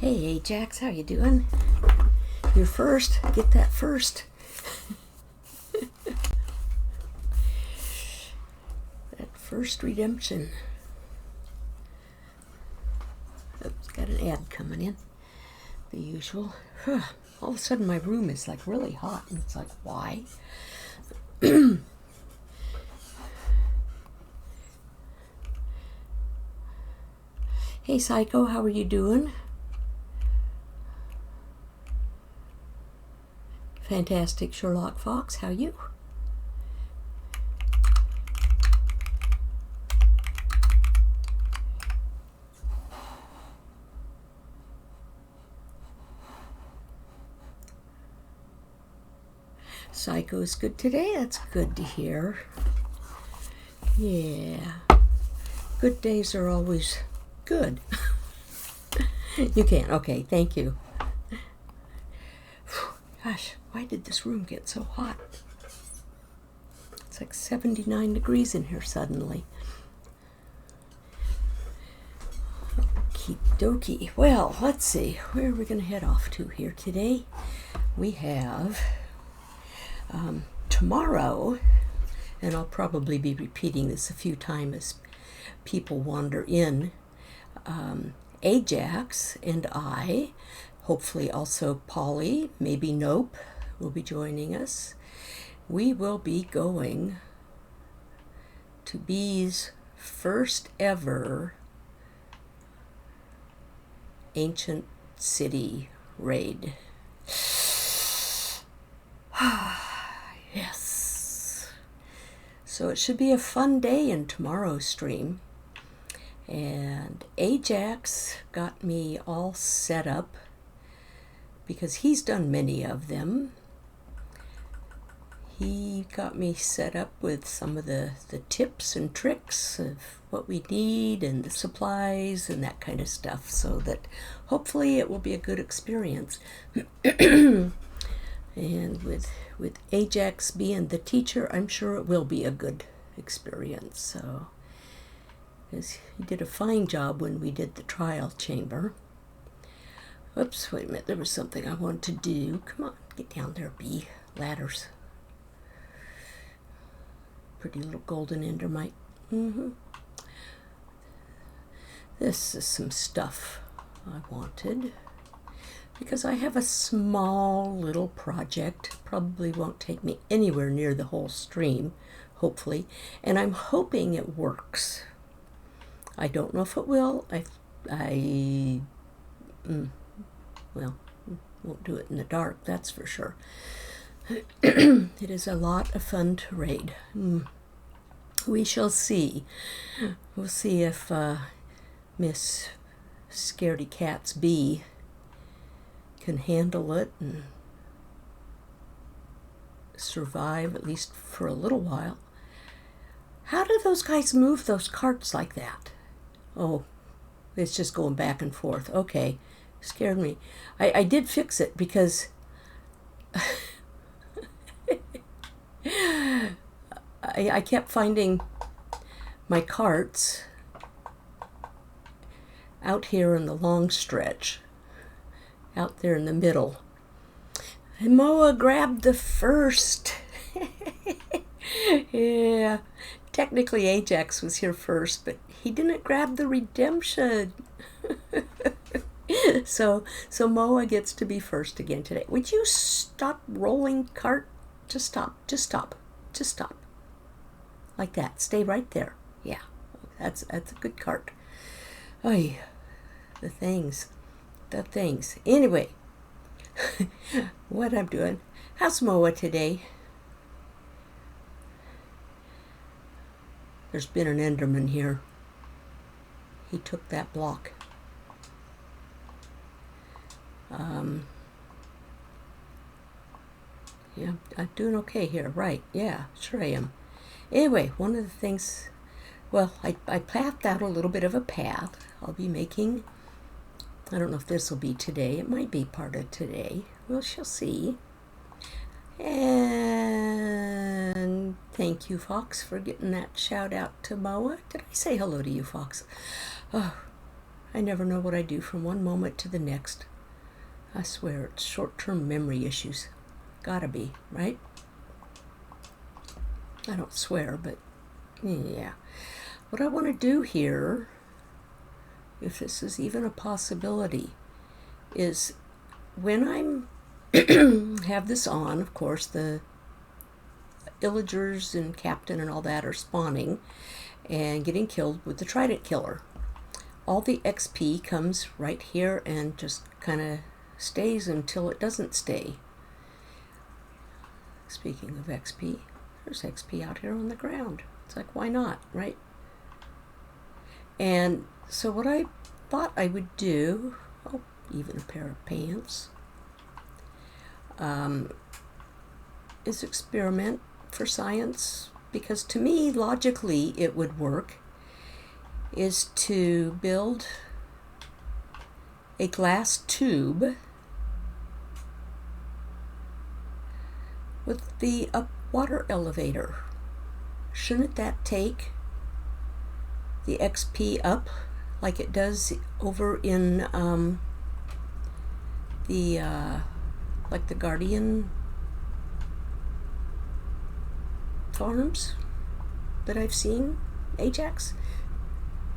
Hey Ajax, how you doing? You're first. Get that first. That first redemption. Oops, got an ad coming in. The usual. All of a sudden my room is like really hot, and it's like, why? Hey Psycho, how are you doing? Fantastic Sherlock Fox, how you? Psycho's good today, that's good to hear. Yeah, good days are always good. You can, okay, thank you. Gosh, why did this room get so hot? It's like 79 degrees in here suddenly. Okie dokie. Well, let's see. Where are we going to head off to here today? We have tomorrow, and I'll probably be repeating this a few times as people wander in, Ajax and I, hopefully also Polly, maybe Nope, will be joining us. We will be going to Bee's first ever ancient city raid. Yes. So it should be a fun day in tomorrow's stream. And Ajax got me all set up because he's done many of them. He got me set up with some of the tips and tricks of what we need and the supplies and that kind of stuff, so that hopefully it will be a good experience. And with Ajax being the teacher, I'm sure it will be a good experience. So, because he did a fine job when we did the trial chamber. Oops, wait a minute, there was something I wanted to do. Come on, get down there, Bee. Ladders. Pretty little golden endermite. This is some stuff I wanted, because I have a small little project. Probably won't take me anywhere near the whole stream, hopefully, and I'm hoping it works. I don't know if it will. Well, won't do it in the dark, that's for sure. It is a lot of fun to raid. We shall see. We'll see if Miss Scaredy Cat's Bee can handle it and survive, at least for a little while. How do those guys move those carts like that? Oh, it's just going back and forth. Okay, scared me. I did fix it because I kept finding my carts out here in the long stretch, out there in the middle. And Moa grabbed the first. Yeah, technically Ajax was here first, but he didn't grab the redemption. So Moa gets to be first again today. Would you stop rolling cart? Just stop. Just stop. Just stop. Like that. Stay right there. Yeah, that's a good cart. Oh, the things. Anyway, what I'm doing. How's Moa today? There's been an Enderman here. He took that block. Yeah, I'm doing okay here, right? Yeah, sure I am. Anyway, one of the things, well, I pathed out a little bit of a path. I'll be making, I don't know if this will be today. It might be part of today. We shall see. And thank you, Fox, for getting that shout out to Moa. Did I say hello to you, Fox? Oh, I never know what I do from one moment to the next. I swear, it's short-term memory issues. Gotta be, right? I don't swear, but yeah. What I want to do here, if this is even a possibility, is when I'm have this on, of course, the illagers and captain and all that are spawning and getting killed with the trident killer. All the XP comes right here and just kind of stays until it doesn't stay. Speaking of XP, there's XP out here on the ground. It's like, why not, right? And so what I thought I would do, oh, even a pair of pants, is experiment for science, because to me, logically, it would work, is to build a glass tube with the water elevator. Shouldn't that take the XP up like it does over in like the Guardian farms that I've seen? Ajax?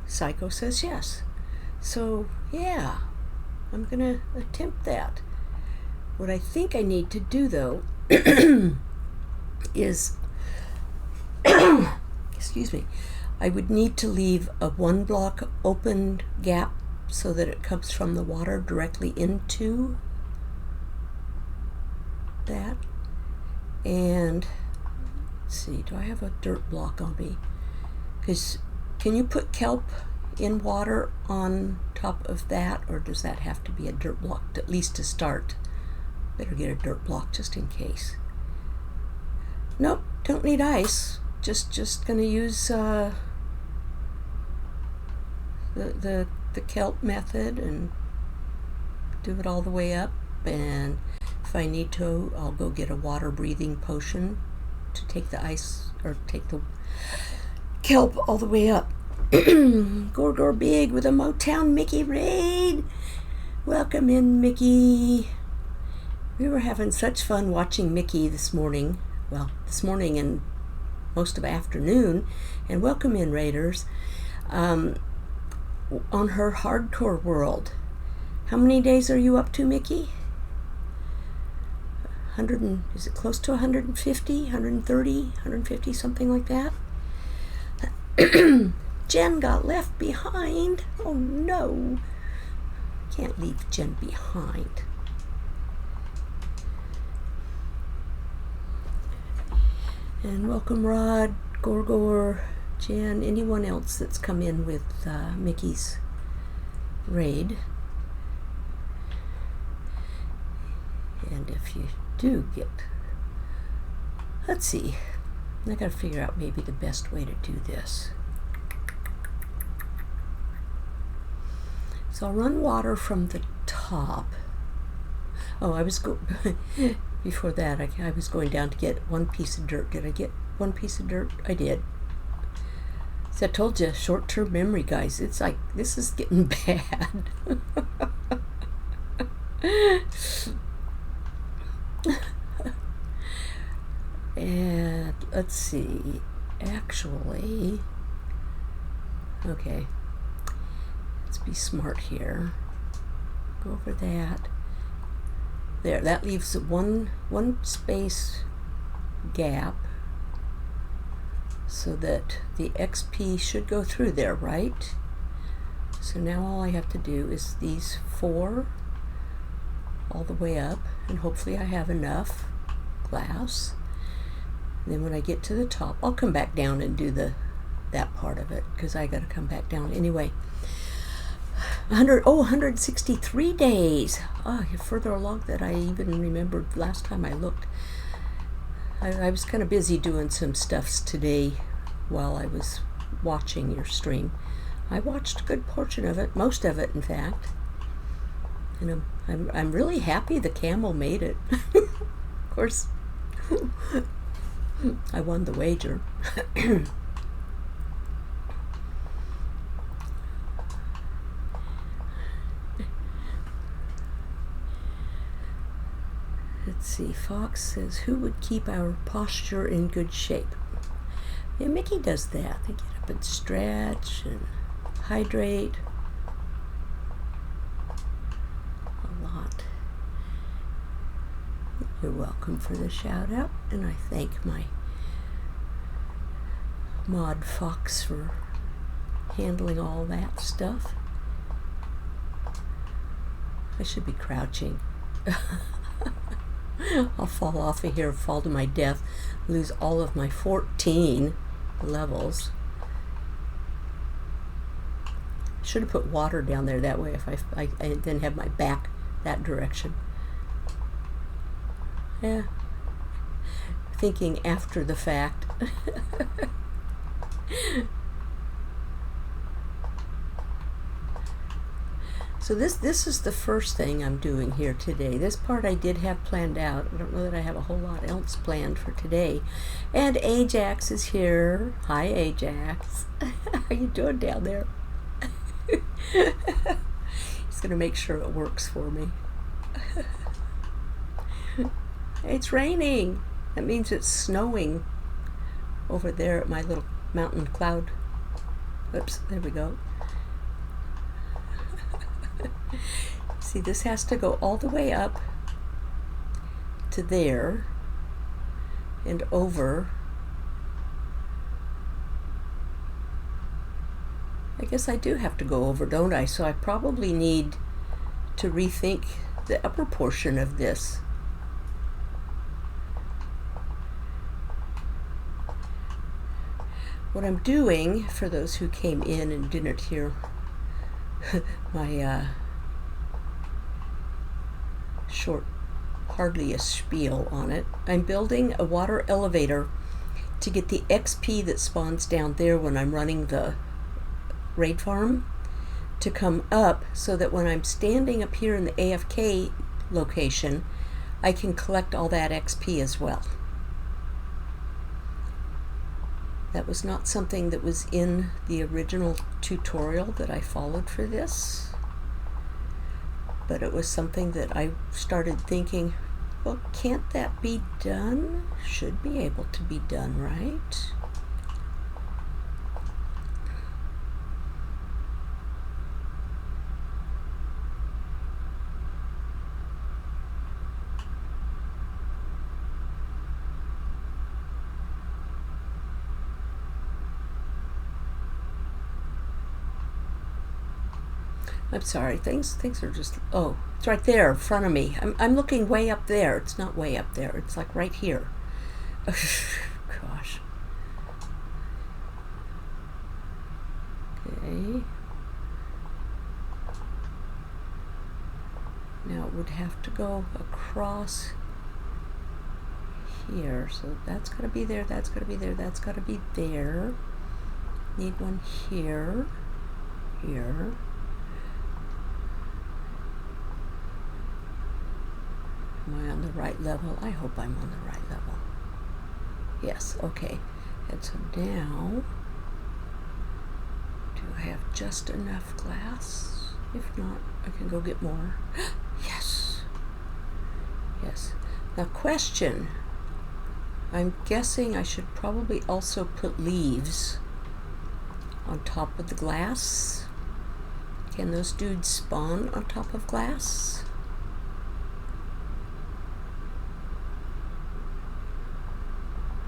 Psycho says yes. So yeah, I'm gonna attempt that. What I think I need to do though is excuse me, I would need to leave a 1 block open gap so that it comes from the water directly into that. And let's see, do I have a dirt block on me? Because can you put kelp in water on top of that, or does that have to be a dirt block, at least to start? Better get a dirt block just in case. Nope, don't need ice. Just gonna use the kelp method and do it all the way up. And if I need to, I'll go get a water breathing potion to take the ice, or take the kelp all the way up. Gorgor Big with a Motown Mickey raid. Welcome in, Mickey. We were having such fun watching Mickey this morning. Well, this morning and most of afternoon. And welcome in, Raiders. On her hardcore world. How many days are you up to, Mickey? 100 is it close to 150, 130, 150, something like that? Jen got left behind. Oh no. Can't leave Jen behind. And welcome Rod, Gorgor, Jen, anyone else that's come in with Mickey's raid. And if you do get, let's see, I gotta figure out maybe the best way to do this. So I'll run water from the top. Oh, I was before that I was going down to get one piece of dirt. Did I get one piece of dirt? I did. So I told you, short-term memory, guys. It's like, this is getting bad. And let's see, actually, okay, let's be smart here. Go over that. There, that leaves one space gap so that the XP should go through there, right? So now all I have to do is these 4 all the way up, and hopefully I have enough glass. And then when I get to the top, I'll come back down and do that part of it, because I got to come back down anyway. 163 days. Oh, you're further along than I even remembered last time I looked. I was kind of busy doing some stuffs today while I was watching your stream. I watched a good portion of it, most of it in fact. And I'm really happy the camel made it. Of course, I won the wager. see, Fox says, who would keep our posture in good shape? Yeah, Mickey does that. They get up and stretch and hydrate a lot. You're welcome for the shout out, and I thank my mod Fox for handling all that stuff. I should be crouching. I'll fall off of here, fall to my death, lose all of my 14 levels. Should have put water down there, that way if I then have my back that direction. Yeah. Thinking after the fact. So this is the first thing I'm doing here today. This part I did have planned out. I don't know that I have a whole lot else planned for today. And Ajax is here. Hi, Ajax. How you doing down there? He's going to make sure it works for me. It's raining. That means it's snowing over there at my little mountain cloud. Oops, there we go. See, this has to go all the way up to there and over. I guess I do have to go over, don't I? So I probably need to rethink the upper portion of this. What I'm doing, for those who came in and didn't hear my short, hardly a spiel on it, I'm building a water elevator to get the XP that spawns down there when I'm running the raid farm to come up, so that when I'm standing up here in the AFK location, I can collect all that XP as well. That was not something that was in the original tutorial that I followed for this, but it was something that I started thinking, well, can't that be done? Should be able to be done, right? I'm sorry, things are just, oh, it's right there in front of me. I'm looking way up there. It's not way up there. It's like right here. Gosh. Okay. Now it would have to go across here. So that's got to be there, that's got to be there, that's got to be there. Need one here, here. Am I on the right level? I hope I'm on the right level. Yes, okay. And so now, do I have just enough glass? If not, I can go get more. Yes. Yes. Now, question. I'm guessing I should probably also put leaves on top of the glass. Can those dudes spawn on top of glass?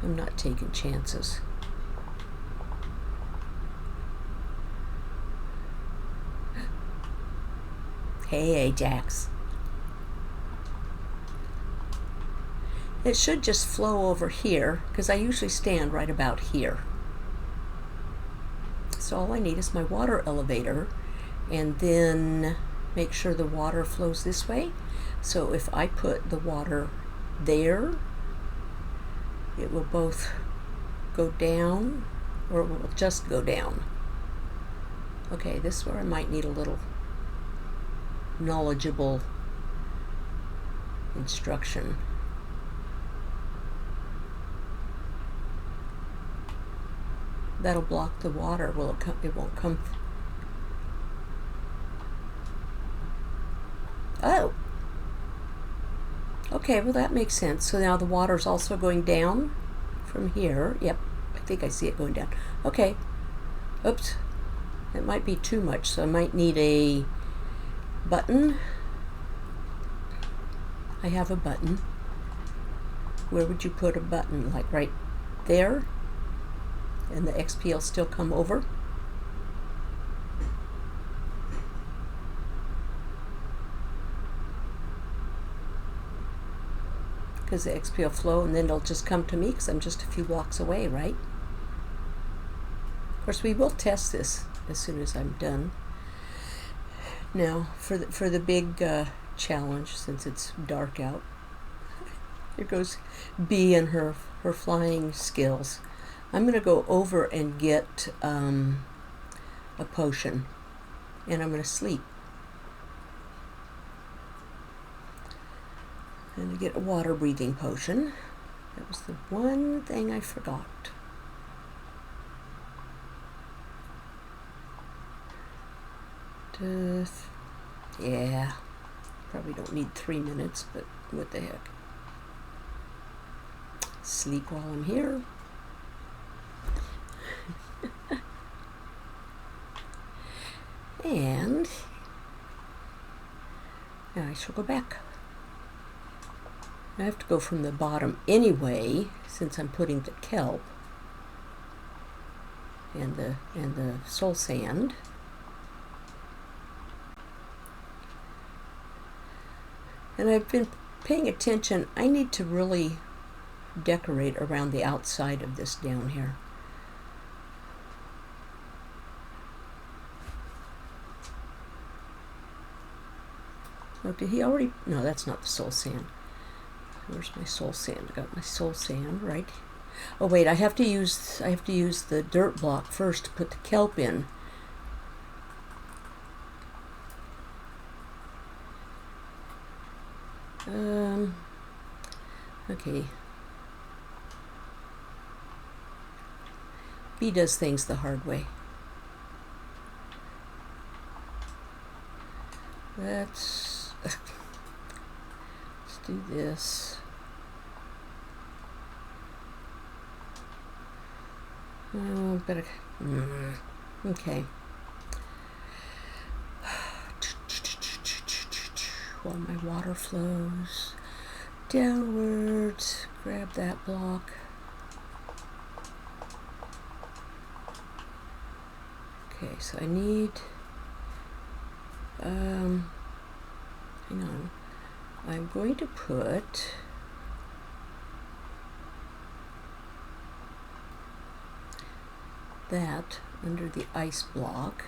I'm not taking chances. Hey, Ajax. It should just flow over here, because I usually stand right about here. So all I need is my water elevator, and then make sure the water flows this way. So if I put the water there, it will both go down, or it will just go down. Okay, this is where I might need a little knowledgeable instruction. That'll block the water. Will it come? It won't come. Oh. Okay. Okay, well that makes sense. So now the water's also going down from here. Yep, I think I see it going down. Okay. Oops. It might be too much, so I might need a button. I have a button. Where would you put a button? Like right there? And the XP will still come over? Because the XP will flow and then it'll just come to me because I'm just a few blocks away, right? Of course, we will test this as soon as I'm done. Now, for the big challenge, since it's dark out, here goes Bee and her flying skills. I'm going to go over and get a potion, and I'm going to sleep. And to get a water breathing potion. That was the one thing I forgot. Yeah, probably don't need 3 minutes, but what the heck. Sleep while I'm here. And now I shall go back. I have to go from the bottom anyway, since I'm putting the kelp and the soul sand. And I've been paying attention. I need to really decorate around the outside of this down here. Oh, did he already? No, that's not the soul sand. Where's my soul sand? I got my soul sand right. Oh wait, I have to use the dirt block first to put the kelp in. Okay. Bee does things the hard way. Let's do this. Oh, better. Okay. While my water flows downwards, grab that block. Okay, so I need. Hang on. I'm going to put that under the ice block,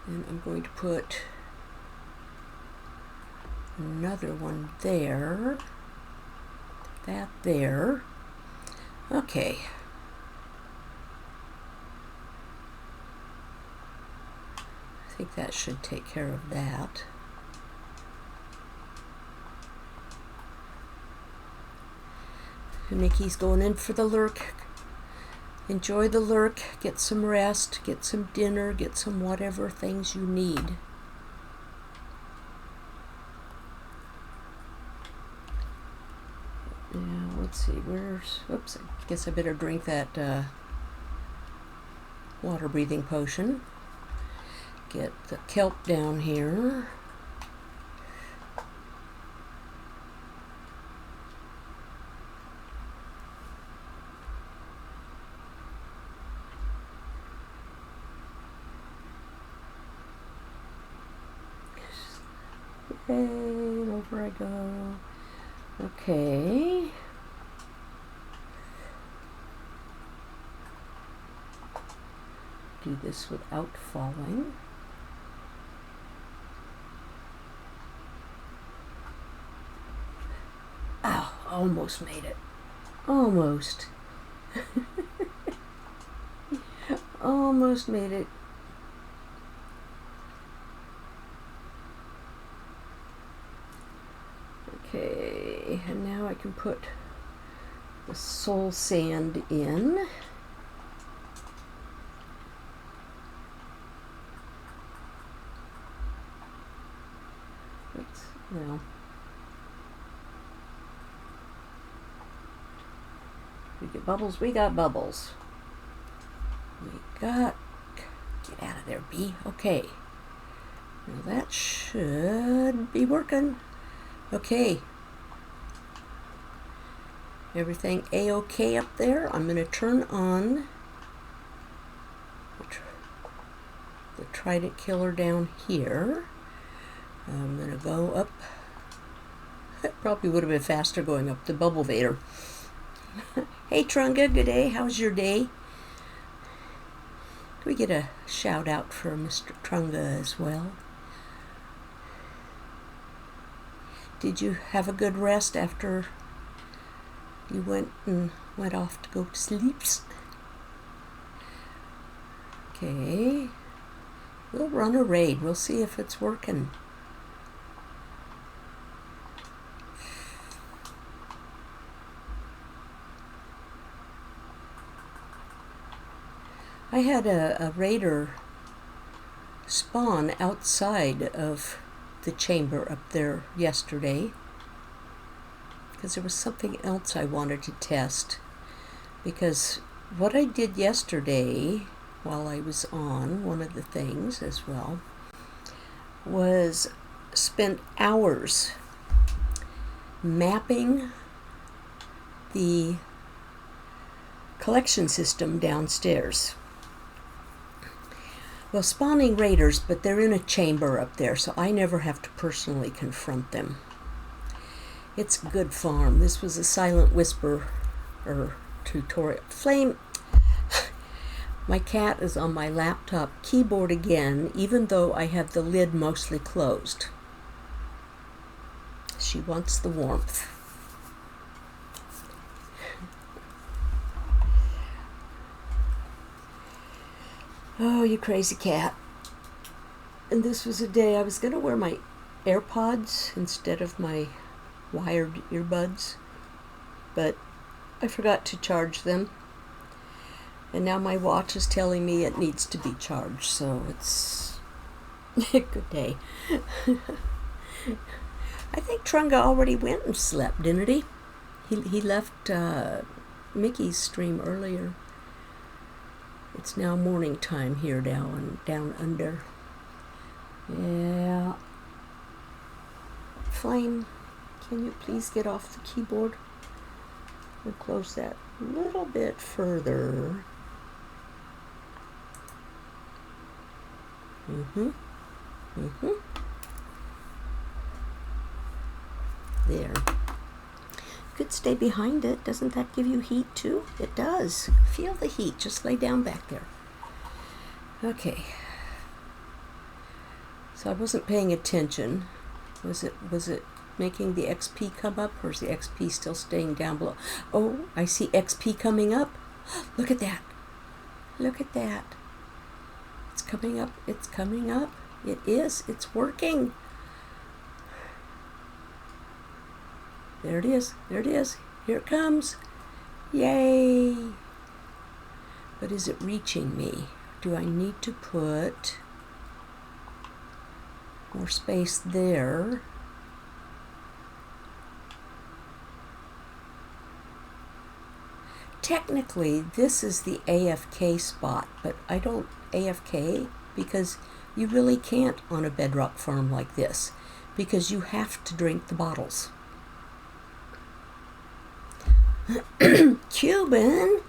and I'm going to put another one there, that there. Okay. I think that should take care of that. Mickey's going in for the lurk. Enjoy the lurk, get some rest, get some dinner, get some whatever things you need. Now, let's see, where's, oops, I guess I better drink that water breathing potion. Get the kelp down here. And over I go. Okay. Do this without falling. Ow, almost made it. Almost. Almost made it. Okay, and now I can put the soul sand in. Oops, no. We get bubbles. We got bubbles. We got... Get out of there, bee. Okay. Now that should be working. Okay. Everything A-okay up there. I'm going to turn on the trident killer down here. I'm going to go up. It probably would have been faster going up the bubble vader. Hey Trunga, good day. How's your day? Can we get a shout out for Mr. Trunga as well? Did you have a good rest after you went off to go to sleep? Okay. We'll run a raid. We'll see if it's working. I had a raider spawn outside of the chamber up there yesterday because there was something else I wanted to test, because what I did yesterday while I was on, one of the things as well, was spent hours mapping the collection system downstairs. Well, spawning raiders, but they're in a chamber up there, so I never have to personally confront them. It's good farm. This was a Silent Whisper tutorial. Flame, my cat is on my laptop keyboard again, even though I have the lid mostly closed. She wants the warmth. Oh, you crazy cat. And this was a day I was going to wear my AirPods instead of my wired earbuds, but I forgot to charge them. And now my watch is telling me it needs to be charged, so it's a good day. I think Trunga already went and slept, didn't he? He left Mickey's stream earlier. It's now morning time here down under. Yeah. Flame, can you please get off the keyboard? We'll close that a little bit further. There. Could stay behind it. Doesn't that give you heat too? It does. Feel the heat. Just lay down back there. Okay. So I wasn't paying attention. Was it making the XP come up, or is the XP still staying down below? Oh, I see XP coming up. Look at that. Look at that. It's coming up. It's coming up. It is. It's working. There it is. There it is. Here it comes. Yay! But is it reaching me? Do I need to put more space there? Technically, this is the AFK spot, but I don't AFK because you really can't on a bedrock farm like this, because you have to drink the bottles. Cuban!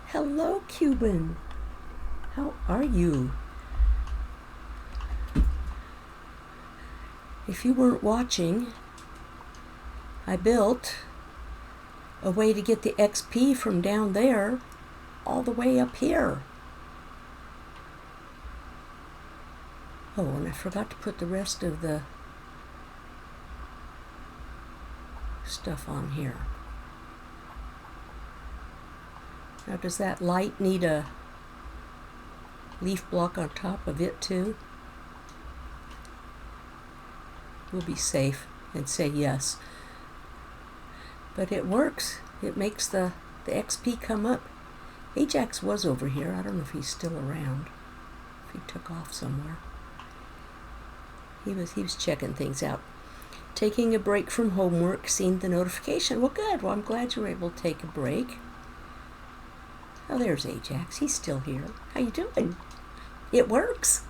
Hello, Cuban. How are you? If you weren't watching, I built a way to get the XP from down there all the way up here. Oh, and I forgot to put the rest of the stuff on here. Now, does that light need a leaf block on top of it too? We'll be safe and say yes. But it works. It makes the XP come up. Ajax was over here. I don't know if he's still around. If he took off somewhere. He was checking things out. taking a break from homework, seen the notification. Well, good. Well, I'm glad you were able to take a break. Oh, there's Ajax. He's still here. How you doing? It works.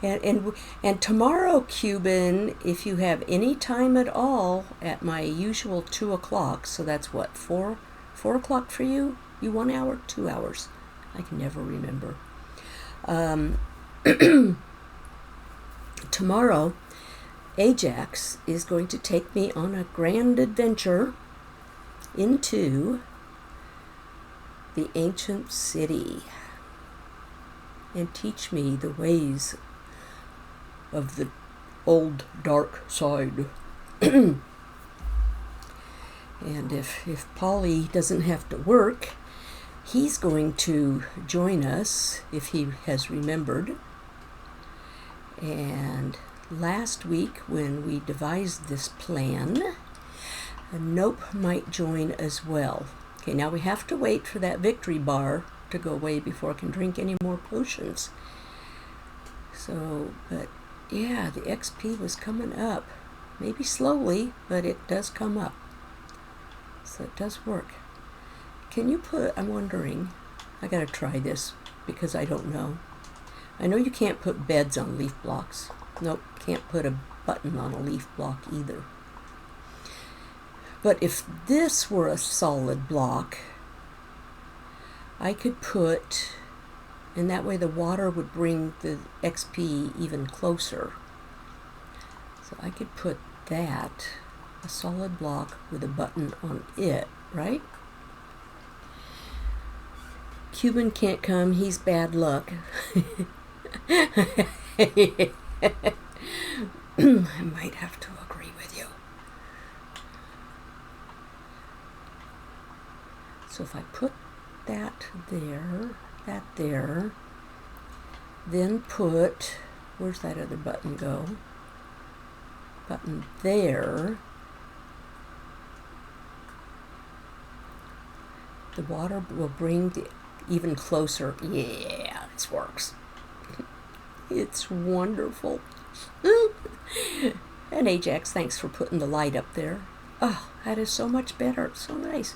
And tomorrow, Cuban, if you have any time at all, at my usual 2 o'clock, so that's what, 4 o'clock for you? You 1 hour, 2 hours? I can never remember. Tomorrow, Ajax is going to take me on a grand adventure into the ancient city and teach me the ways of the old dark side. And if Polly doesn't have to work, he's going to join us if he has remembered. And last week when we devised this plan, Nope might join as well. Okay, now we have to wait for that victory bar to go away before I can drink any more potions. So, but yeah, the XP was coming up. Maybe slowly, but it does come up. So it does work. Can you put, I'm wondering, I gotta try this because I don't know. I know you can't put beds on leaf blocks. Nope, can't put a button on a leaf block either. But if this were a solid block, I could put, and that way the water would bring the XP even closer. So I could put that, a solid block with a button on it, right? Cuban can't come, he's bad luck. I might have to agree with you. So if I put that there, then put, where's that other button go? Button there. The water will bring the even closer. Yeah, this works. It's wonderful. And Ajax, thanks for putting the light up there. Oh, that is so much better. It's so nice.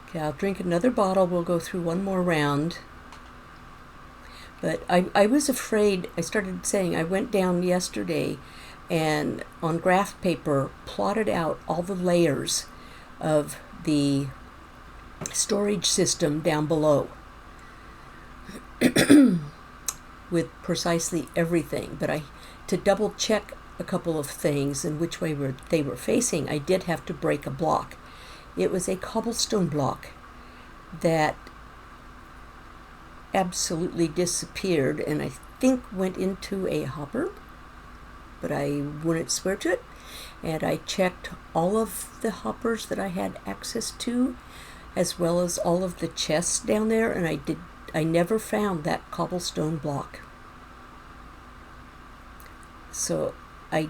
Okay, I'll drink another bottle. We'll go through one more round. But I was afraid, I started saying, I went down yesterday and on graph paper plotted out all the layers of the storage system down below with precisely everything. But to double check a couple of things and which way they were facing, I did have to break a block. It was a cobblestone block that absolutely disappeared and I think went into a hopper, but I wouldn't swear to it. And I checked all of the hoppers that I had access to, as well as all of the chests down there, and I never found that cobblestone block. So I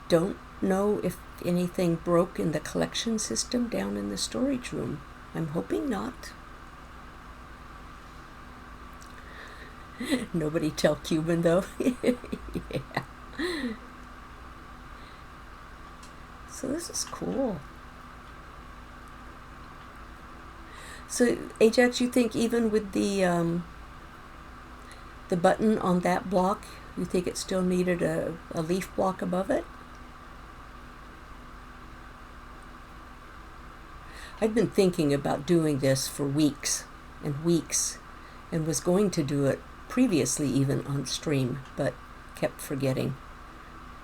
don't know if anything broke in the collection system down in the storage room. I'm hoping not. Nobody tell Cuban though. Yeah. So this is cool. So Ajax, you think even with the button on that block, you think it still needed a leaf block above it? I've been thinking about doing this for weeks and weeks, and was going to do it previously even on stream, but kept forgetting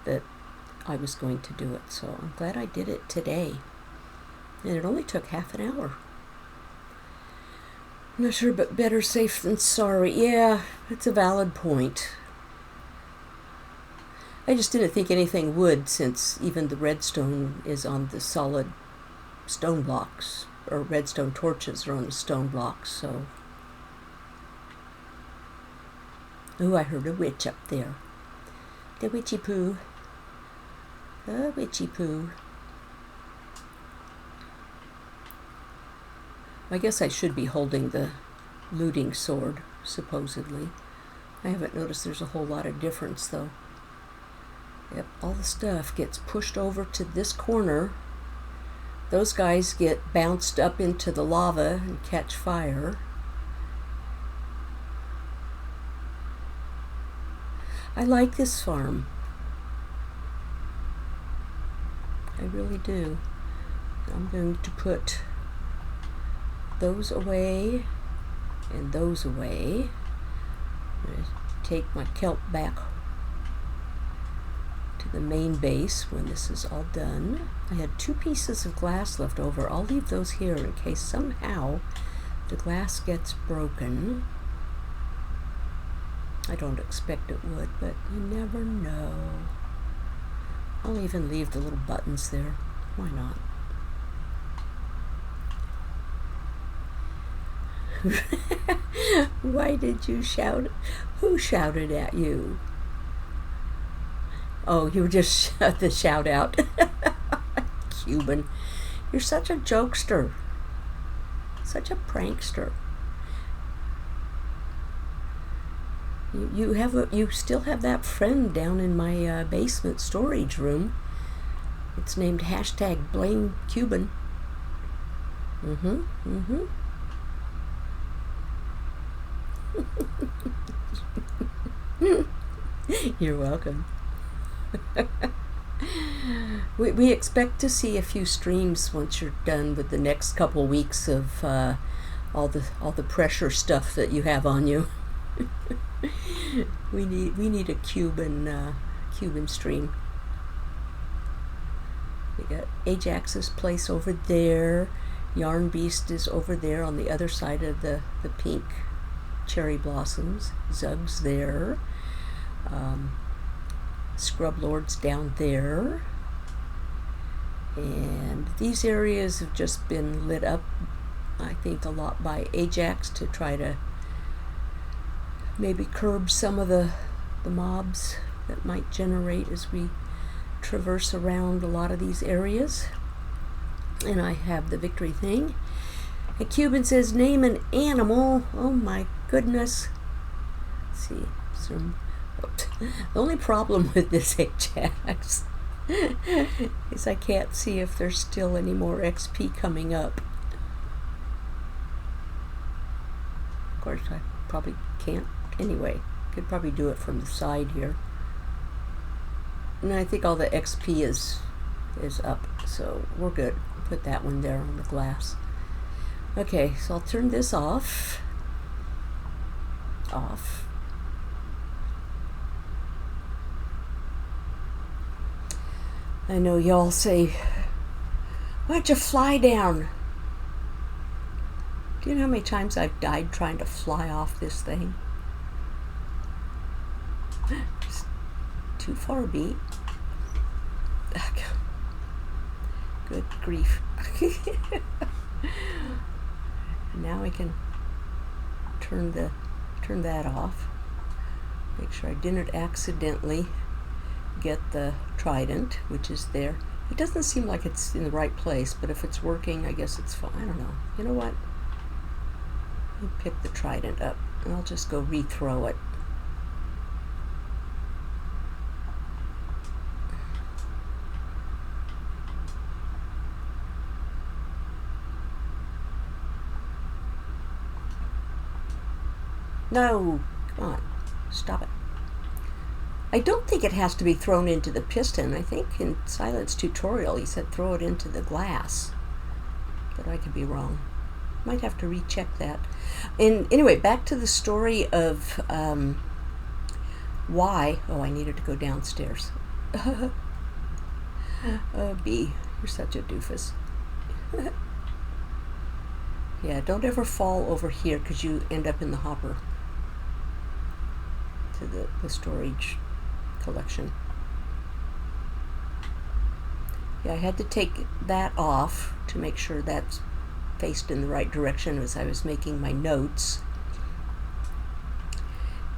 that I was going to do it. So I'm glad I did it today. And it only took half an hour. I'm not sure, but better safe than sorry. Yeah, it's a valid point. I just didn't think anything would, since even the redstone is on the solid stone blocks, or redstone torches are on the stone blocks, so. Ooh, I heard a witch up there. The witchy poo. The witchy poo. I guess I should be holding the looting sword, supposedly. I haven't noticed there's a whole lot of difference, though. Yep, all the stuff gets pushed over to this corner. Those guys get bounced up into the lava and catch fire. I like this farm. I really do. I'm going to put those away and those away. I'm going to take my kelp back to the main base when this is all done. I had 2 pieces of glass left over. I'll leave those here in case somehow the glass gets broken. I don't expect it would, but you never know. I'll even leave the little buttons there. Why not? Why did you shout? Who shouted at you? Oh, you were just the shout out. Cuban. You're such a jokester. Such a prankster. You still have that friend down in my basement storage room. It's named #BlameCuban. You're welcome. We expect to see a few streams once you're done with the next couple weeks of all the pressure stuff that you have on you. we need a Cuban stream. We got Ajax's place over there. Yarn Beast is over there on the other side of the pink cherry blossoms. Zug's there. Scrub Lord's down there. And these areas have just been lit up, I think, a lot by Ajax to try to maybe curb some of the mobs that might generate as we traverse around a lot of these areas. And I have the victory thing. And Cuban says, name an animal. Oh my goodness. Let's see. The only problem with this Ajax is I can't see if there's still any more XP coming up. Of course, I probably can't anyway. Could probably do it from the side here. And I think all the XP is up, so we're good. Put that one there on the glass. Okay, so I'll turn this off. I know y'all say, why'd you fly down? Do you know how many times I've died trying to fly off this thing? It's too far, beat. Good grief. Now I can turn that off. Make sure I didn't accidentally get the trident, which is there. It doesn't seem like it's in the right place, but if it's working, I guess it's fine. I don't know. You know what? Let me pick the trident up, and I'll just go rethrow it. No, come on, stop it. I don't think it has to be thrown into the piston. I think in Silent's tutorial he said throw it into the glass, but I could be wrong. Might have to recheck that. And anyway, back to the story of why. Oh, I needed to go downstairs. Oh, B, you're such a doofus. Yeah, don't ever fall over here because you end up in the hopper to the storage collection. Yeah, I had to take that off to make sure that's faced in the right direction as I was making my notes.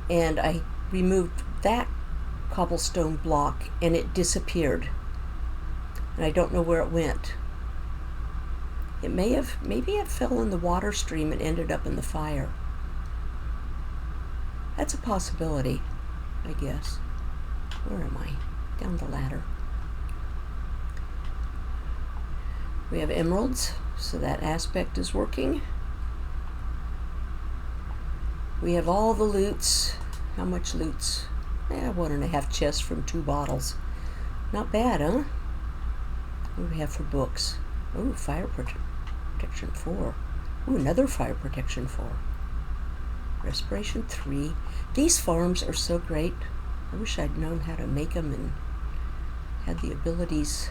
And I removed that cobblestone block and it disappeared. And I don't know where it went. It maybe it fell in the water stream and ended up in the fire. That's a possibility, I guess. Where am I? down the ladder. We have emeralds, so that aspect is working. We have all the loots. How much loots? 1.5 chests from 2 bottles. Not bad, huh? What do we have for books? Oh, fire protection 4. Ooh, another fire protection 4. Respiration 3. These farms are so great. I wish I'd known how to make them and had the abilities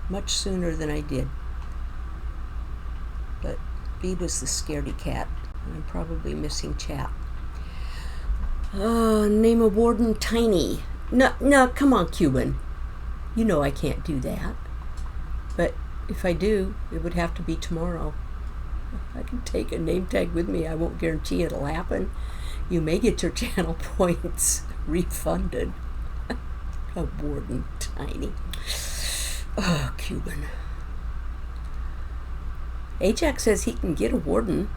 much sooner than I did. But B was the scaredy cat. And I'm probably missing chat. Name a warden Tiny. No, come on, Cuban. You know I can't do that. But if I do, it would have to be tomorrow. I can take a name tag with me. I won't guarantee it'll happen. You may get your channel points refunded. A warden Tiny. Oh, Cuban. Ajax says he can get a warden.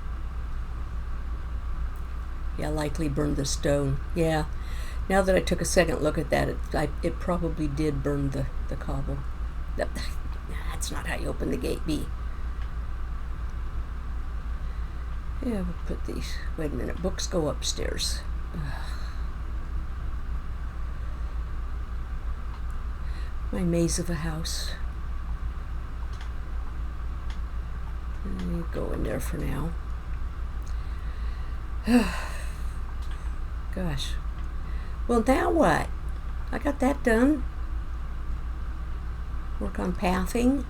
Yeah, likely burned the stone. Yeah, now that I took a second look at that, it probably did burn the cobble. That's not how you open the gate, B. Yeah, we'll put these. Wait a minute, books go upstairs. My maze of a house. Go in there for now. Gosh. Well, now what? I got that done. Work on pathing.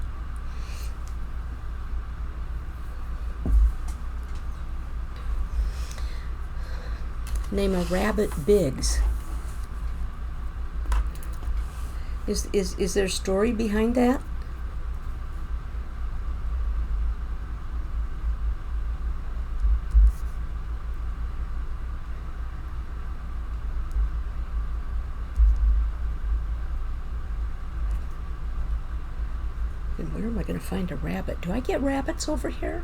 Name a rabbit Biggs. Is there a story behind that? And where am I going to find a rabbit? Do I get rabbits over here?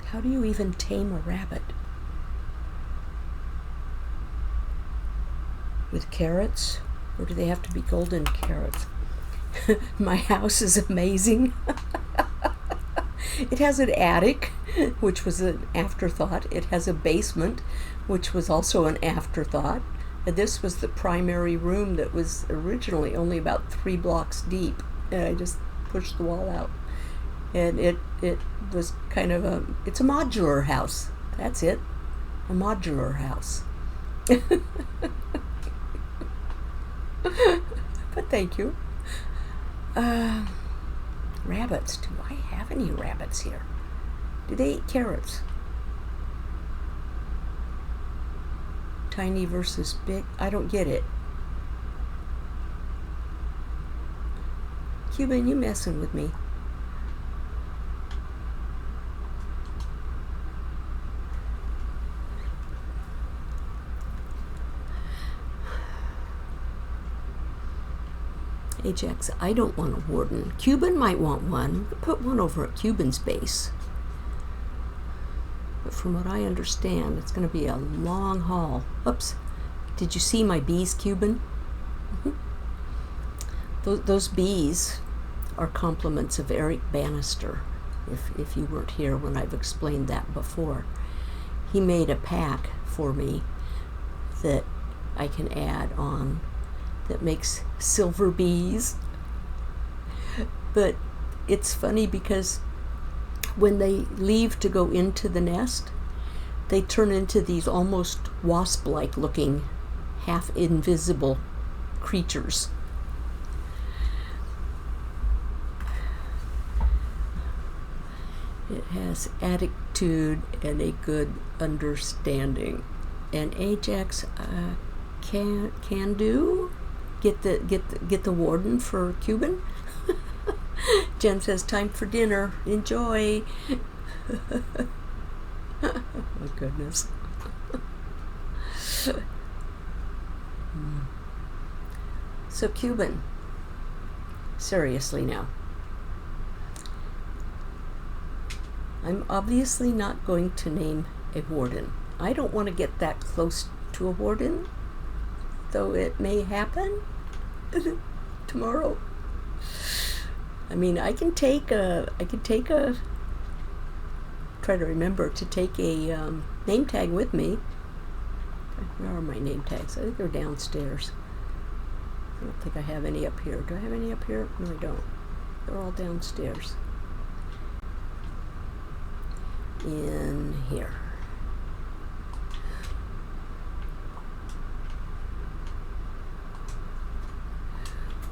How do you even tame a rabbit? With carrots? Or do they have to be golden carrots? My house is amazing. It has an attic, which was an afterthought. It has a basement, which was also an afterthought. And this was the primary room that was originally only about 3 blocks deep. And I just pushed the wall out. And it was kind of it's a modular house. That's it. A modular house. But thank you. Rabbits. Do I have any rabbits here? Do they eat carrots? Tiny versus big? I don't get it. Cuban, you messing with me. Ajax, I don't want a warden. Cuban might want one. Put one over at Cuban's base. But from what I understand, it's going to be a long haul. Oops. Did you see my bees, Cuban? Those bees are compliments of Eric Bannister, if you weren't here when I've explained that before. He made a pack for me that I can add on that makes silver bees. But it's funny because when they leave to go into the nest, they turn into these almost wasp-like looking, half invisible creatures. It has attitude and a good understanding. And Ajax can do. Get the warden for Cuban. Jen says, time for dinner. Enjoy. Oh my goodness. So Cuban, seriously now. I'm obviously not going to name a warden. I don't want to get that close to a warden. though it may happen tomorrow. I mean, I can take a, try to remember to take a name tag with me. Where are my name tags? I think they're downstairs. I don't think I have any up here. Do I have any up here? No, I don't. They're all downstairs. In here.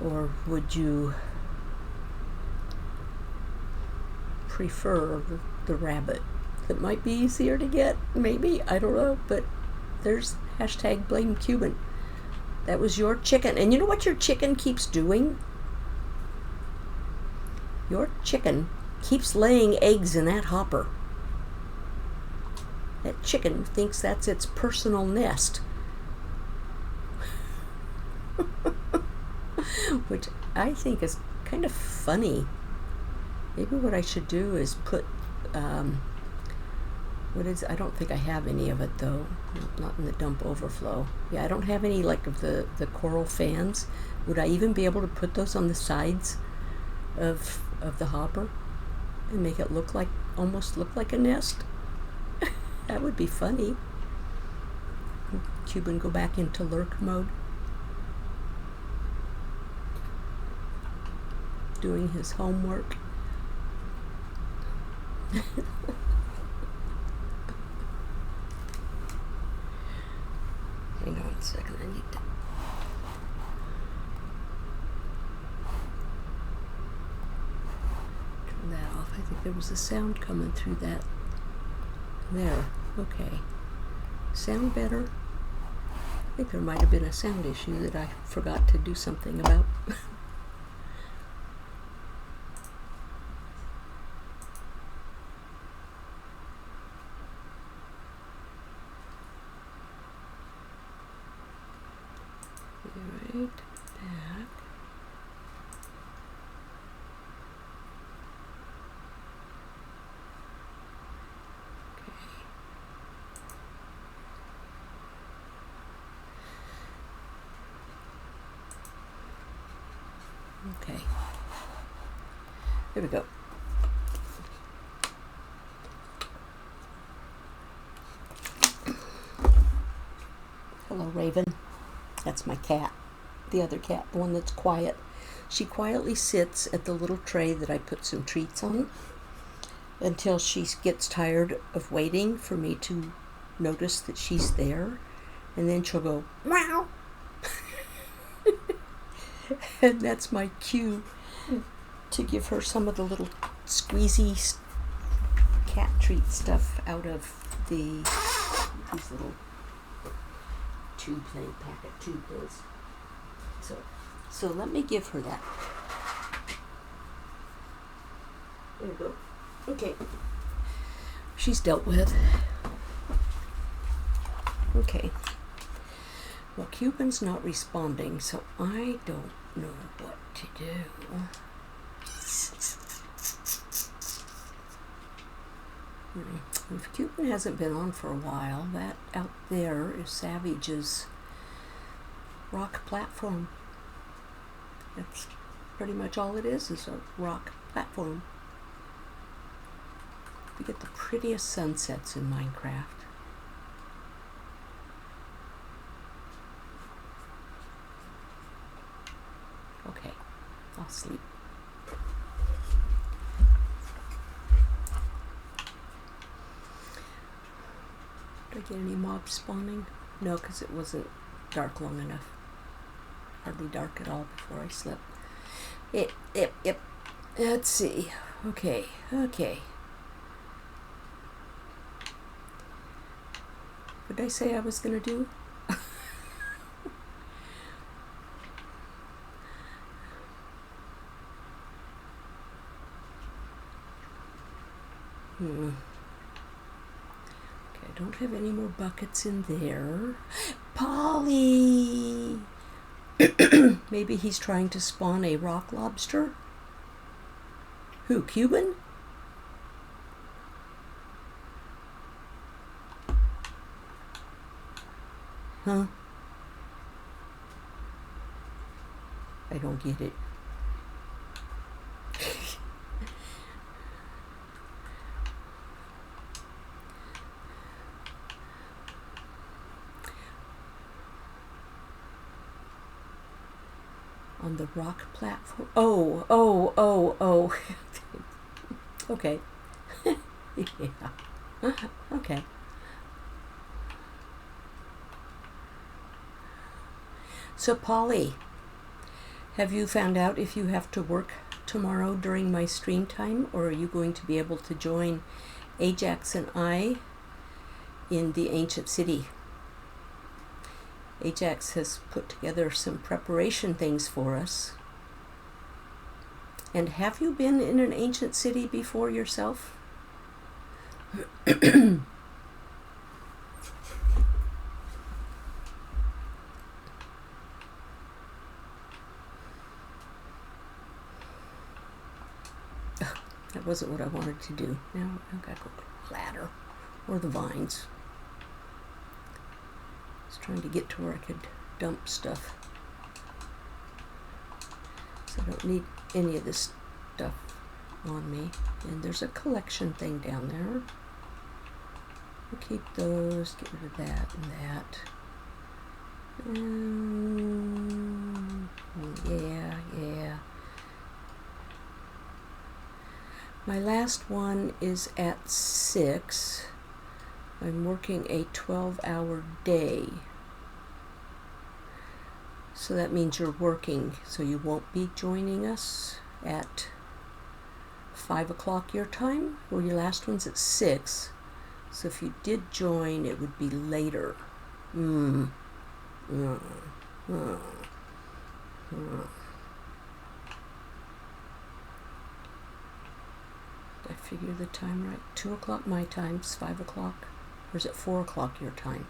Or would you prefer the rabbit? It might be easier to get, maybe, I don't know, but there's hashtag blame Cuban. That was your chicken. And you know what your chicken keeps doing? Your chicken keeps laying eggs in that hopper. That chicken thinks that's its personal nest. Which I think is kind of funny. Maybe what I should do is put, I don't think I have any of it though. Not in the dump overflow. Yeah, I don't have any like of the coral fans. Would I even be able to put those on the sides of the hopper and make it almost look like a nest? That would be funny. Cuban go back into lurk mode. Doing his homework. Hang on a second, I need to... turn that off. I think there was a sound coming through that. There, okay. Sound better? I think there might have been a sound issue that I forgot to do something about. Right back. Okay. Here we go. Hello, Raven. That's my cat. The other cat, the one that's quiet. She quietly sits at the little tray that I put some treats on until she gets tired of waiting for me to notice that she's there. And then she'll go, meow. And that's my cue to give her some of the little squeezy cat treat stuff out of these little tube thing, packet tube things. So let me give her that. There we go. Okay. She's dealt with. Okay. Well, Cuban's not responding, so I don't know what to do. If Cuban hasn't been on for a while, that out there is Savage's rock platform. That's pretty much all it is a rock platform. We get the prettiest sunsets in Minecraft. Okay, I'll sleep. Did I get any mobs spawning? No, because it wasn't dark long enough. Hardly dark at all before I slept. Yep. Let's see. Okay. What did I say I was going to do? Okay, I don't have any more buckets in there. Polly! Maybe he's trying to spawn a rock lobster? Who, Cuban? Huh? I don't get it. On the rock platform. Oh. Okay. Yeah. Okay. So, Polly, have you found out if you have to work tomorrow during my stream time, or are you going to be able to join Ajax and I in the ancient city? Ajax has put together some preparation things for us. And have you been in an ancient city before yourself? That wasn't what I wanted to do. Now I've got to go to the ladder or the vines. I was trying to get to where I could dump stuff. So I don't need any of this stuff on me. And there's a collection thing down there. We'll keep those, get rid of that and that. Yeah. My last one is at 6. I'm working a 12-hour day. So that means you're working, so you won't be joining us at 5 o'clock your time, or your last one's at 6. So if you did join, it would be later. Did I figure the time right? 2 o'clock my time, it's 5 o'clock. Or is it 4 o'clock your time?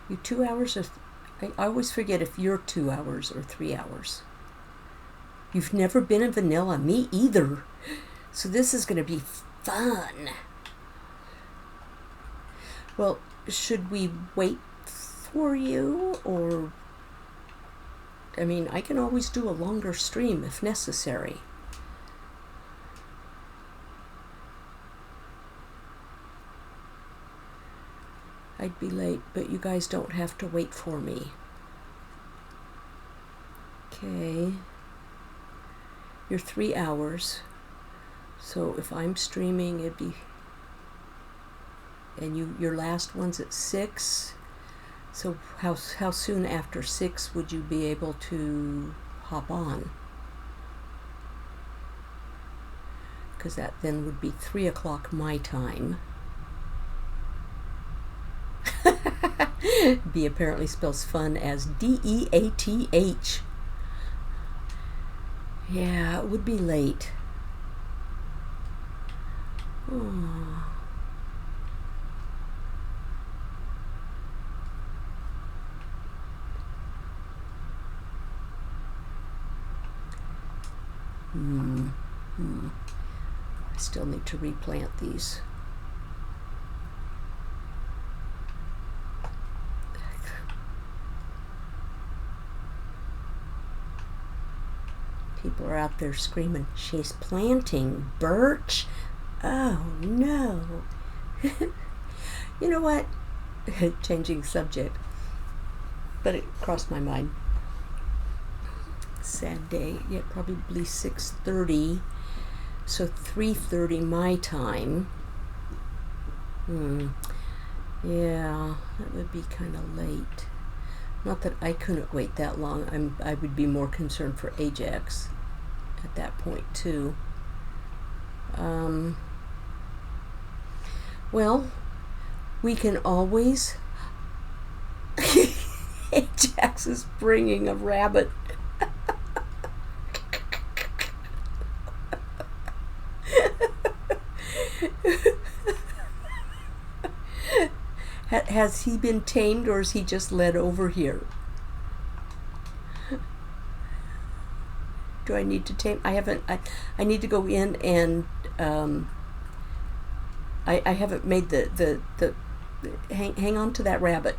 You 2 hours or... I always forget if you're 2 hours or 3 hours. You've never been in vanilla, me either. So this is going to be fun. Well, should we wait for you, or... I mean, I can always do a longer stream if necessary. I'd be late, but you guys don't have to wait for me. Okay. You're 3 hours. So if I'm streaming, it'd be... And your last one's at 6. So how soon after 6 would you be able to hop on? Because that then would be 3 o'clock my time. B apparently spells fun as D-E-A-T-H. Yeah, it would be late. Oh. I still need to replant these. People are out there screaming, she's planting birch. Oh no. You know what? Changing subject. But it crossed my mind. Sad day. Yeah, probably 6:30. So 3:30 my time. Yeah, that would be kind of late. Not that I couldn't wait that long. I would be more concerned for Ajax at that point too. Well, we can always... Ajax is bringing a rabbit. Has he been tamed, or is he just led over here? Do I need to tame? I haven't. I need to go in and I haven't made the hang on to that rabbit.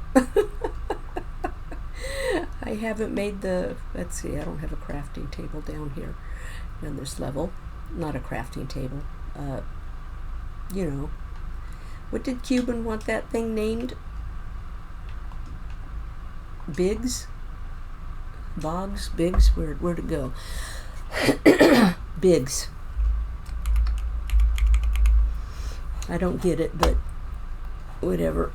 I I haven't made the, let's see, I don't have a crafting table down here on this level. Not a crafting table. You know. What did Cuban want that thing named? Biggs? Boggs? Biggs? Where'd it go? Biggs. I don't get it, but whatever.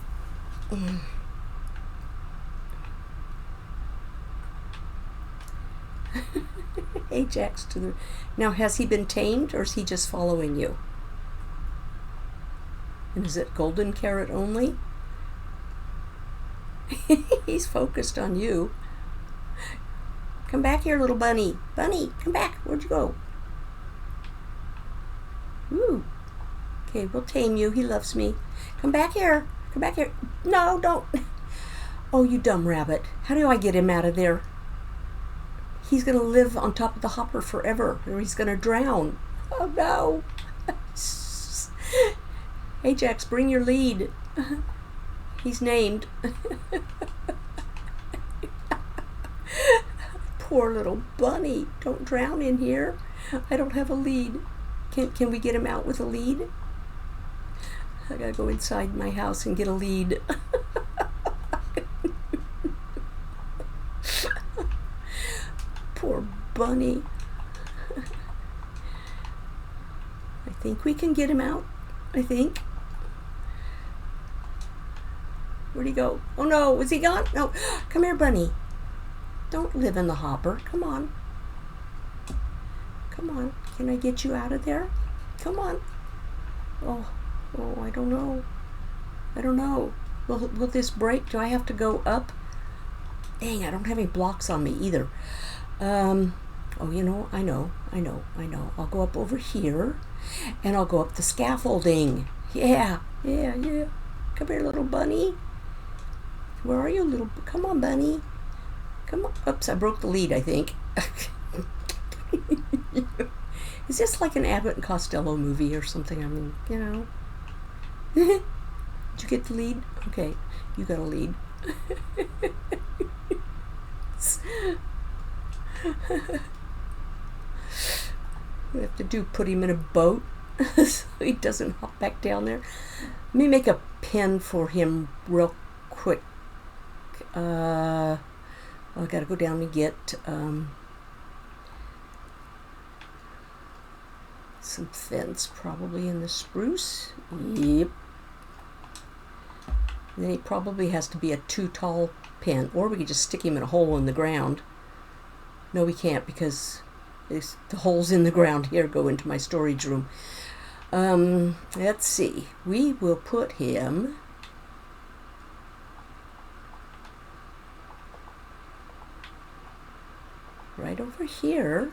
Ajax to the... Now, has he been tamed, or is he just following you? And is it golden carrot only? He's focused on you. Come back here, little bunny. Bunny, come back. Where'd you go? Ooh. Okay, we'll tame you. He loves me. Come back here. Come back here. No, don't. Oh, you dumb rabbit. How do I get him out of there? He's going to live on top of the hopper forever, or he's going to drown. Oh, no. Ajax, bring your lead. He's named. Poor little bunny. Don't drown in here. I don't have a lead. Can we get him out with a lead? I gotta go inside my house and get a lead. Poor bunny. I think we can get him out. I think. Where'd he go? Oh no, was he gone? No. Come here, bunny. Don't live in the hopper. Come on. Come on. Can I get you out of there? Come on. Oh, I don't know. I don't know. Will this break? Do I have to go up? Dang, I don't have any blocks on me either. Oh, you know, I know. I'll go up over here, and I'll go up the scaffolding. Yeah. Come here, little bunny. Where are you, little... Come on, bunny. Come on. Oops, I broke the lead, I think. Is this like an Abbott and Costello movie or something? I mean, you know. Did you get the lead? Okay, you got a lead. We have to put him in a boat so he doesn't hop back down there. Let me make a pen for him real quick. I gotta go down and get some fence, probably in the spruce. Yep. And then he probably has to be a too tall pen, or we could just stick him in a hole in the ground. No, we can't, because the holes in the ground here go into my storage room. Let's see. We will put him right over here.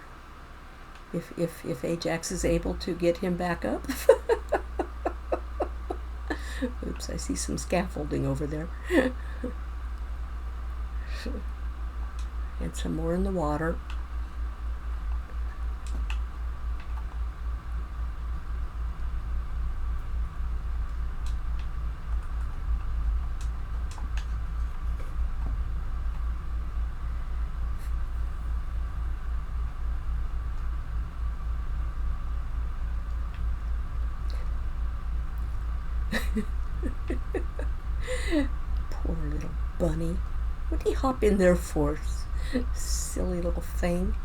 If Ajax is able to get him back up. Oops, I see some scaffolding over there. And some more in the water. Poor little bunny. What did he hop in there for? Silly little thing.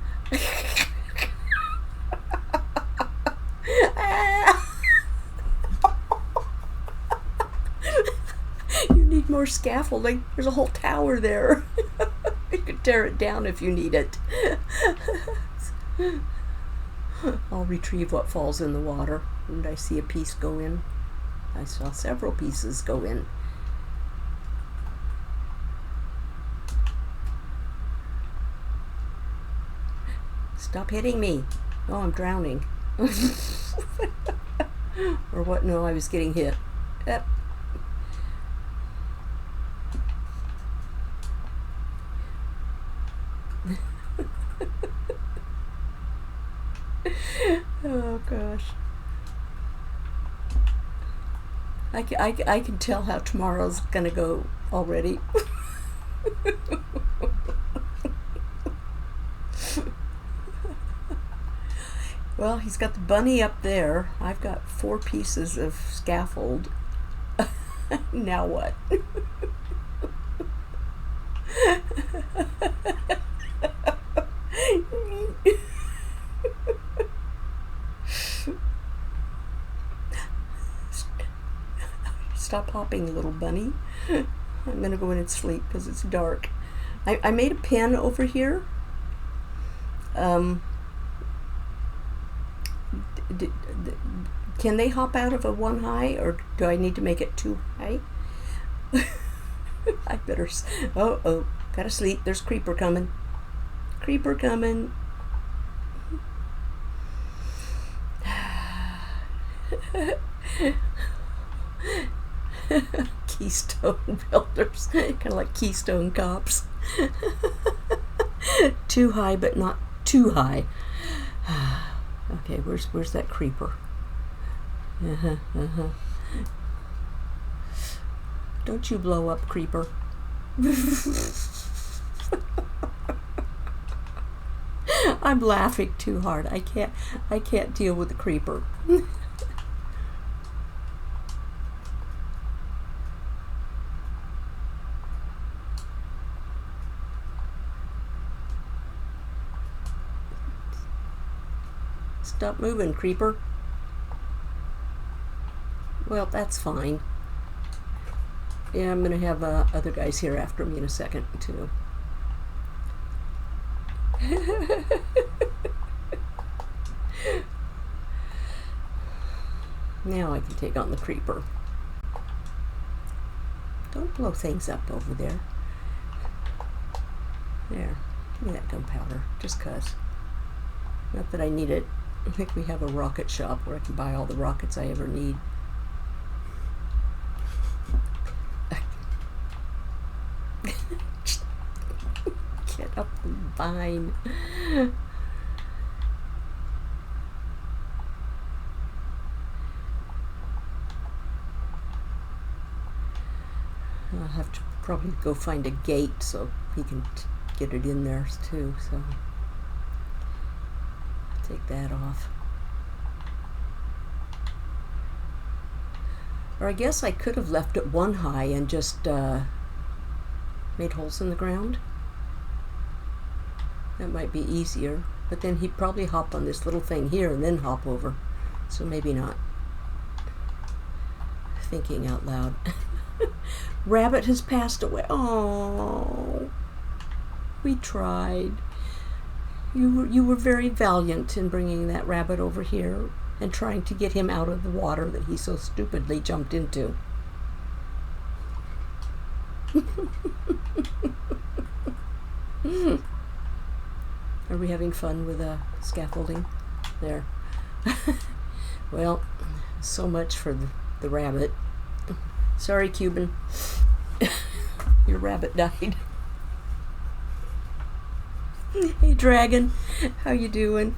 You need more scaffolding. There's a whole tower there. You could tear it down if you need it. I'll retrieve what falls in the water. And I see a piece go in. I saw several pieces go in. Stop hitting me. Oh, I'm drowning. Or what? No, I was getting hit. Yep. Oh, gosh. I can tell how tomorrow's gonna go already. Well, he's got the bunny up there. I've got 4 pieces of scaffold. Now what? Stop hopping, little bunny. I'm gonna go in and sleep because it's dark. I made a pen over here. Can they hop out of a 1 high, or do I need to make it 2 high? I better. Oh, gotta sleep. There's creeper coming. Creeper coming. Keystone builders, kind of like Keystone Cops. Too high, but not too high. Okay, where's that creeper? Don't you blow up, creeper. I'm laughing too hard. I can't deal with the creeper. Stop moving, creeper. Well, that's fine. Yeah, I'm gonna have other guys here after me in a second too. Now I can take on the creeper. Don't blow things up over there. There, give me that gunpowder, just 'cause. Not that I need it. I think we have a rocket shop where I can buy all the rockets I ever need. Get up the vine. I'll have to probably go find a gate so he can get it in there too, so take that off. Or I guess I could have left it 1 high and just made holes in the ground. That might be easier, but then he'd probably hop on this little thing here and then hop over, so maybe not. Thinking out loud. Rabbit has passed away. Oh, we tried. You were very valiant in bringing that rabbit over here and trying to get him out of the water that he so stupidly jumped into. Are we having fun with scaffolding? There. Well, so much for the rabbit. Sorry, Cuban. Your rabbit died. Hey, Dragon. How you doing?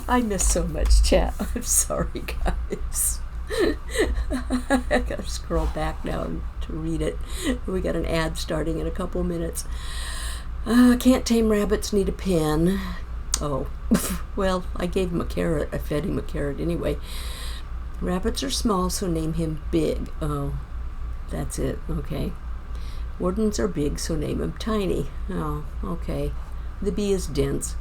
I miss so much chat. I'm sorry, guys. I gotta scroll back now to read it. We got an ad starting in a couple minutes. Can't tame rabbits, need a pen. Oh, well, I gave him a carrot. I fed him a carrot anyway. Rabbits are small, so name him Big. Oh, that's it. Okay. Wardens are big, so name him Tiny. Oh, okay. The bee is dense.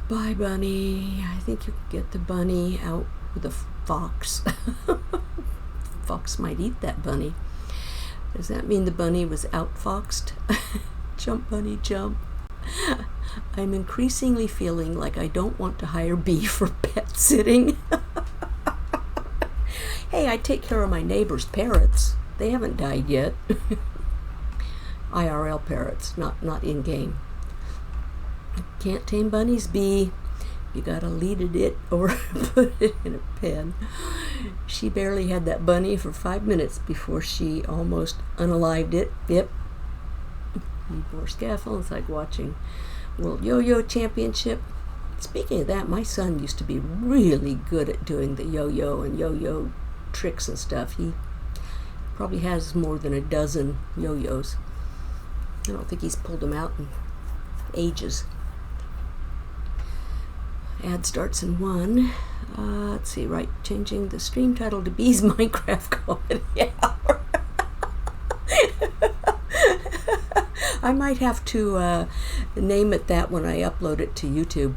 Bye, bunny. I think you can get the bunny out with a fox. Fox might eat that bunny. Does that mean the bunny was outfoxed? Jump, bunny, jump. I'm increasingly feeling like I don't want to hire Bee for pet sitting. Hey, I take care of my neighbor's parrots. They haven't died yet. IRL parrots, not in-game. Can't tame bunnies, Bee. You gotta lead it or put it in a pen. She barely had that bunny for 5 minutes before she almost unalived it. Yep. Need more scaffold. It's like watching World Yo-Yo Championship. Speaking of that, my son used to be really good at doing the yo-yo and yo-yo tricks and stuff. He probably has more than a dozen yo-yos. I don't think he's pulled them out in ages. Ad starts in 1. Let's see, right, changing the stream title to Bee's Minecraft Comedy Hour. I might have to name it that when I upload it to YouTube.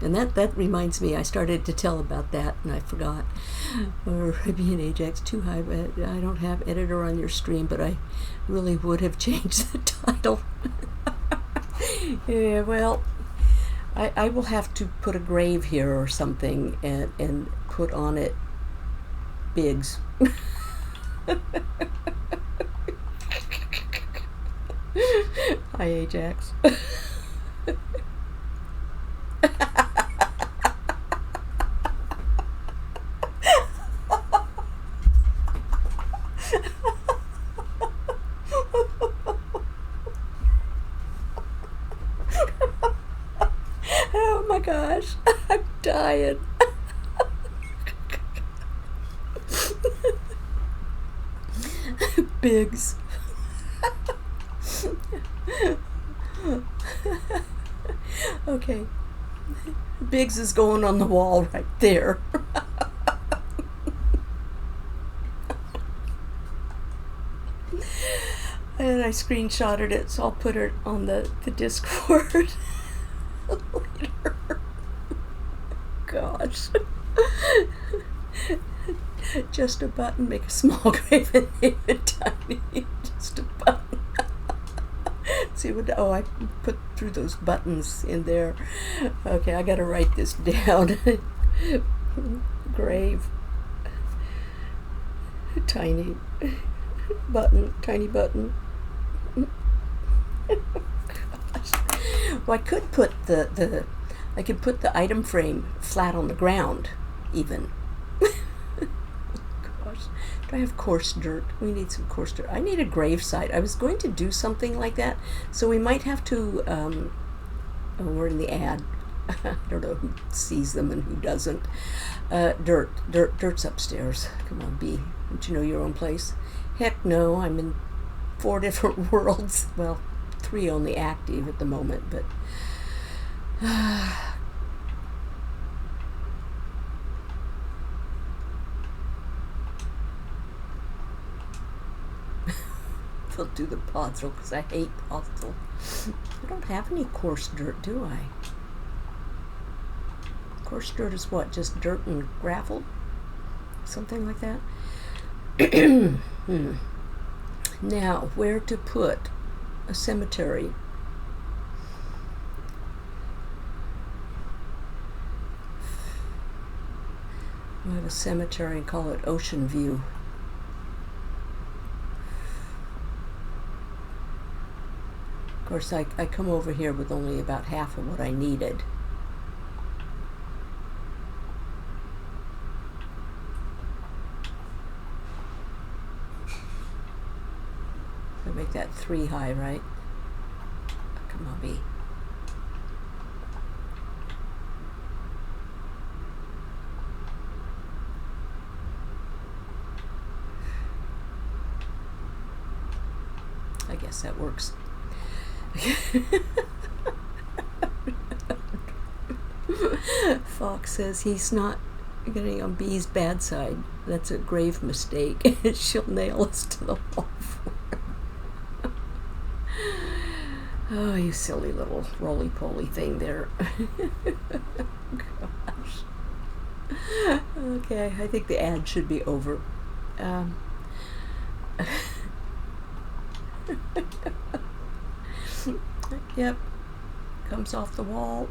And that reminds me, I started to tell about that and I forgot. Or being Ajax too high, but I don't have editor on your stream, but I really would have changed the title. Yeah, well, I will have to put a grave here or something and put on it Biggs. Hi, Ajax. Oh my gosh, I'm dying. Biggs. Okay. Biggs is going on the wall right there. And I screenshotted it, so I'll put it on the Discord later. Gosh. Just a button, make a small grave and name it tiny. Just a button. See what? Oh, I put through those buttons in there. Okay, I gotta write this down. Grave. Tiny button. Tiny button. Gosh. Well, I could put I could put the item frame flat on the ground, even. Gosh, do I have coarse dirt? We need some coarse dirt. I need a grave site. I was going to do something like that, so we might have to. Oh, we're in the ad. I don't know who sees them and who doesn't. Dirt's upstairs. Come on, B. Don't you know your own place? Heck no, I'm in 4 different worlds. Well, 3 only active at the moment, but. We'll do the puzzle because I hate puzzle. I don't have any coarse dirt, do I? Coarse dirt is what? Just dirt and gravel? Something like that? Now, where to put a cemetery? We'll have a cemetery and call it Ocean View. Of course, I come over here with only about half of what I needed. I make that 3 high, right? Come on, B. I guess that works. Fox says he's not getting on B's bad side. That's a grave mistake. She'll nail us to the wall for it. Oh, you silly little roly-poly thing there. Gosh. Okay, I think the ad should be over. Yep, comes off the wall.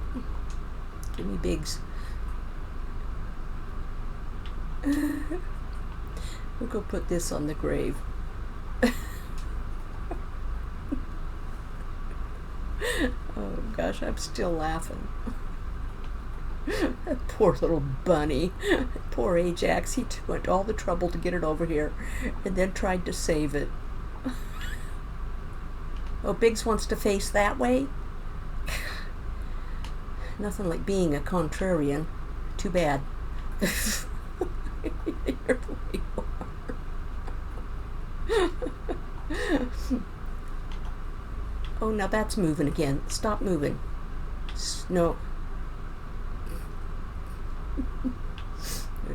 Give me Biggs. We'll go put this on the grave. Oh gosh, I'm still laughing. That poor little bunny. Poor Ajax. He went all the trouble to get it over here and then tried to save it. Oh, Biggs wants to face that way? Nothing like being a contrarian. Too bad. You're the way you are. Oh, now that's moving again. Stop moving. No.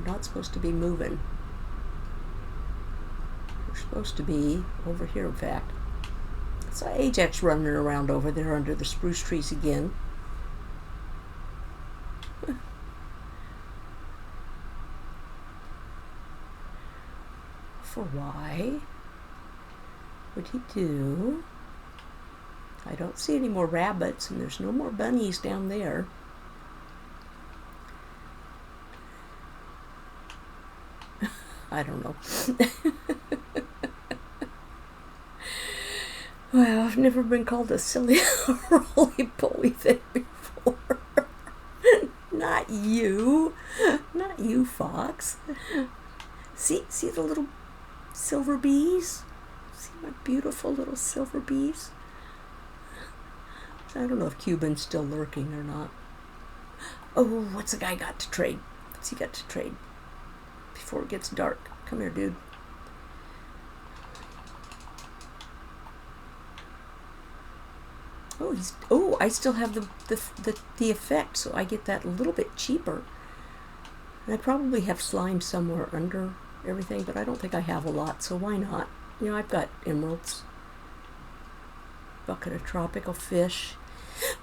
not supposed to be moving. We're supposed to be over here, in fact. I saw Ajax running around over there under the spruce trees again. For why would he do? I don't see any more rabbits, and there's no more bunnies down there. I don't know. Well, I've never been called a silly roly-poly thing before. Not you. Not you, Fox. See the little silver bees? See my beautiful little silver bees? I don't know if Cuban's still lurking or not. Oh, what's the guy got to trade? What's he got to trade? Before it gets dark. Come here, dude. Oh, I still have the effect, so I get that a little bit cheaper. And I probably have slime somewhere under everything, but I don't think I have a lot, so why not? You know, I've got emeralds. Bucket of tropical fish.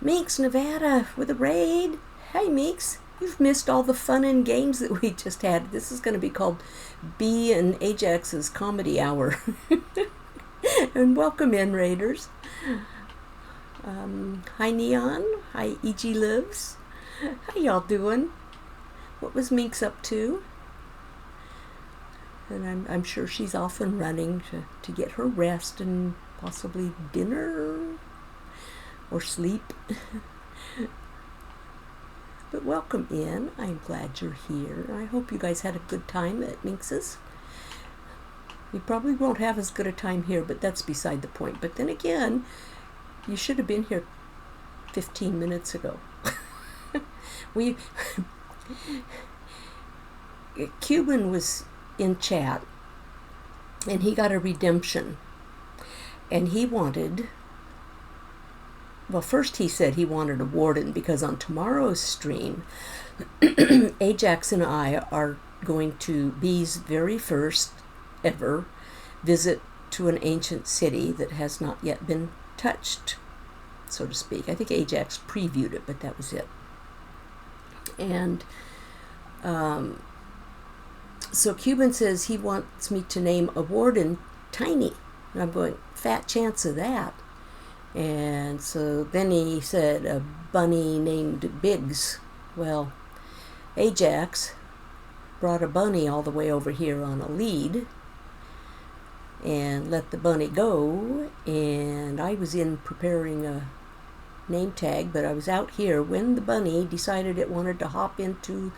Meeks, Nevada, with a raid. Hey, Meeks. You've missed all the fun and games that we just had. This is going to be called B and Ajax's Comedy Hour. And welcome in, Raiders. Hi, Neon. Hi, E.G. Lives. How y'all doing? What was Minx up to? And I'm sure she's off and running to get her rest and possibly dinner or sleep. But welcome in. I'm glad you're here. I hope you guys had a good time at Minx's. You probably won't have as good a time here, but that's beside the point. But then again, you should have been here 15 minutes ago. Cuban was in chat, and he got a redemption. And he wanted... Well, first he said he wanted a warden because on tomorrow's stream, Ajax and I are going to B's very first ever visit to an ancient city that has not yet been touched, so to speak. I think Ajax previewed it, but that was it. And so Cuban says he wants me to name a warden Tiny. And I'm going, fat chance of that. And so then he said a bunny named Biggs. Well, Ajax brought a bunny all the way over here on a lead and let the bunny go. And I was in preparing a name tag, but I was out here when the bunny decided it wanted to hop into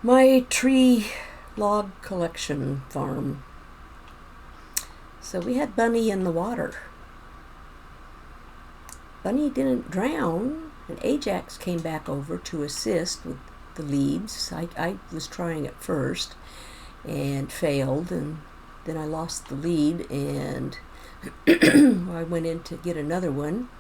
my tree log collection farm. So we had Bunny in the water. Bunny didn't drown, and Ajax came back over to assist with the leads. I was trying at first and failed, and then I lost the lead, and I went in to get another one.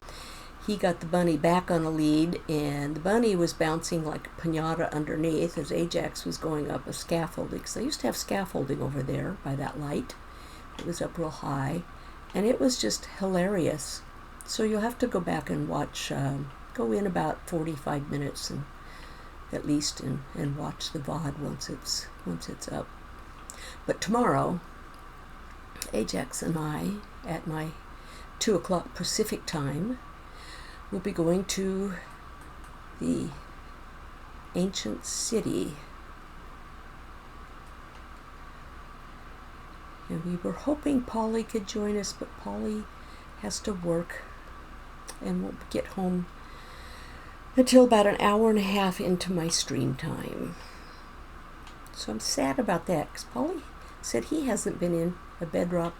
He got the bunny back on a lead, and the bunny was bouncing like a piñata underneath as Ajax was going up a scaffolding. Because I used to have scaffolding over there by that light. It was up real high, and it was just hilarious. So you'll have to go back and watch, go in about 45 minutes and at least and watch the VOD once it's up. But tomorrow, Ajax and I, at my 2 o'clock Pacific time, will be going to the ancient city. And we were hoping Polly could join us, but Polly has to work and won't get home until about an hour and a half into my stream time. So I'm sad about that, because Polly said he hasn't been in a bedrock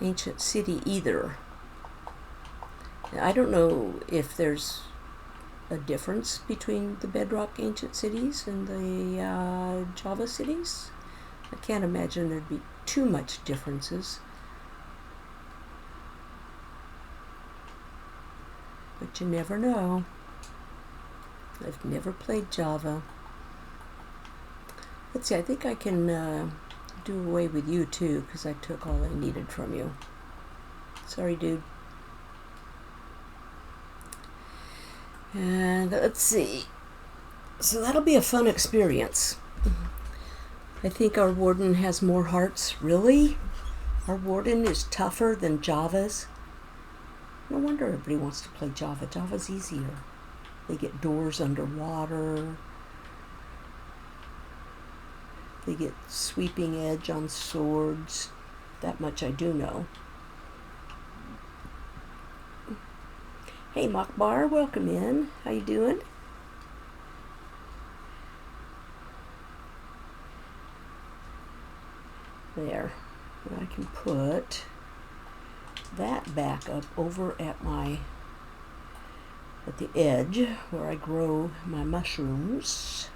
ancient city either. I don't know if there's a difference between the bedrock ancient cities and the Java cities. I can't imagine there'd be too much differences. But you never know. I've never played Java. Let's see, I think I can do away with you too, because I took all I needed from you. Sorry, dude. And let's see. So that'll be a fun experience. I think our warden has more hearts. Really? Our warden is tougher than Java's? No wonder everybody wants to play Java. Java's easier. They get doors underwater. They get sweeping edge on swords. That much I do know. Hey, Makbar, welcome in. How you doing? There. I can put that back up over at the edge where I grow my mushrooms.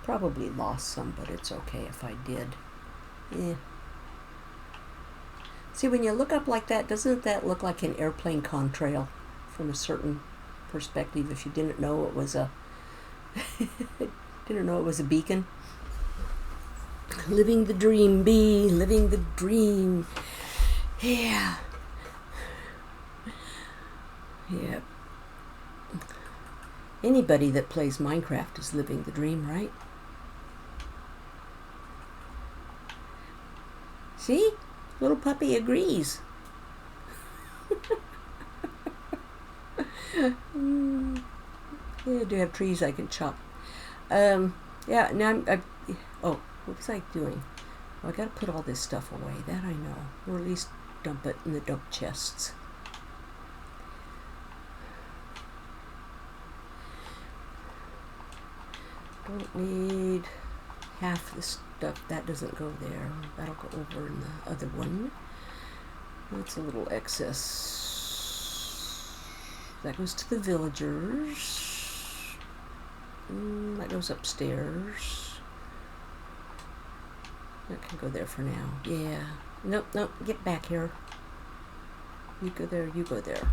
Probably lost some, but it's okay if I did. Yeah. See, when you look up like that, doesn't that look like an airplane contrail from a certain perspective if you didn't know it was a didn't know it was a beacon? Living the dream, bee, living the dream. Yeah. Yep. Anybody that plays Minecraft is living the dream, right? See? Little puppy agrees. Yeah, I do have trees I can chop. Yeah, now oh, what was I doing? Well, I gotta put all this stuff away. That I know. Or at least dump it in the dump chests. Don't need half the stuff. That doesn't go there. That'll go over in the other one. That's a little excess. That goes to the villagers. That goes upstairs. That can go there for now. Yeah. Nope, nope. Get back here. You go there, you go there.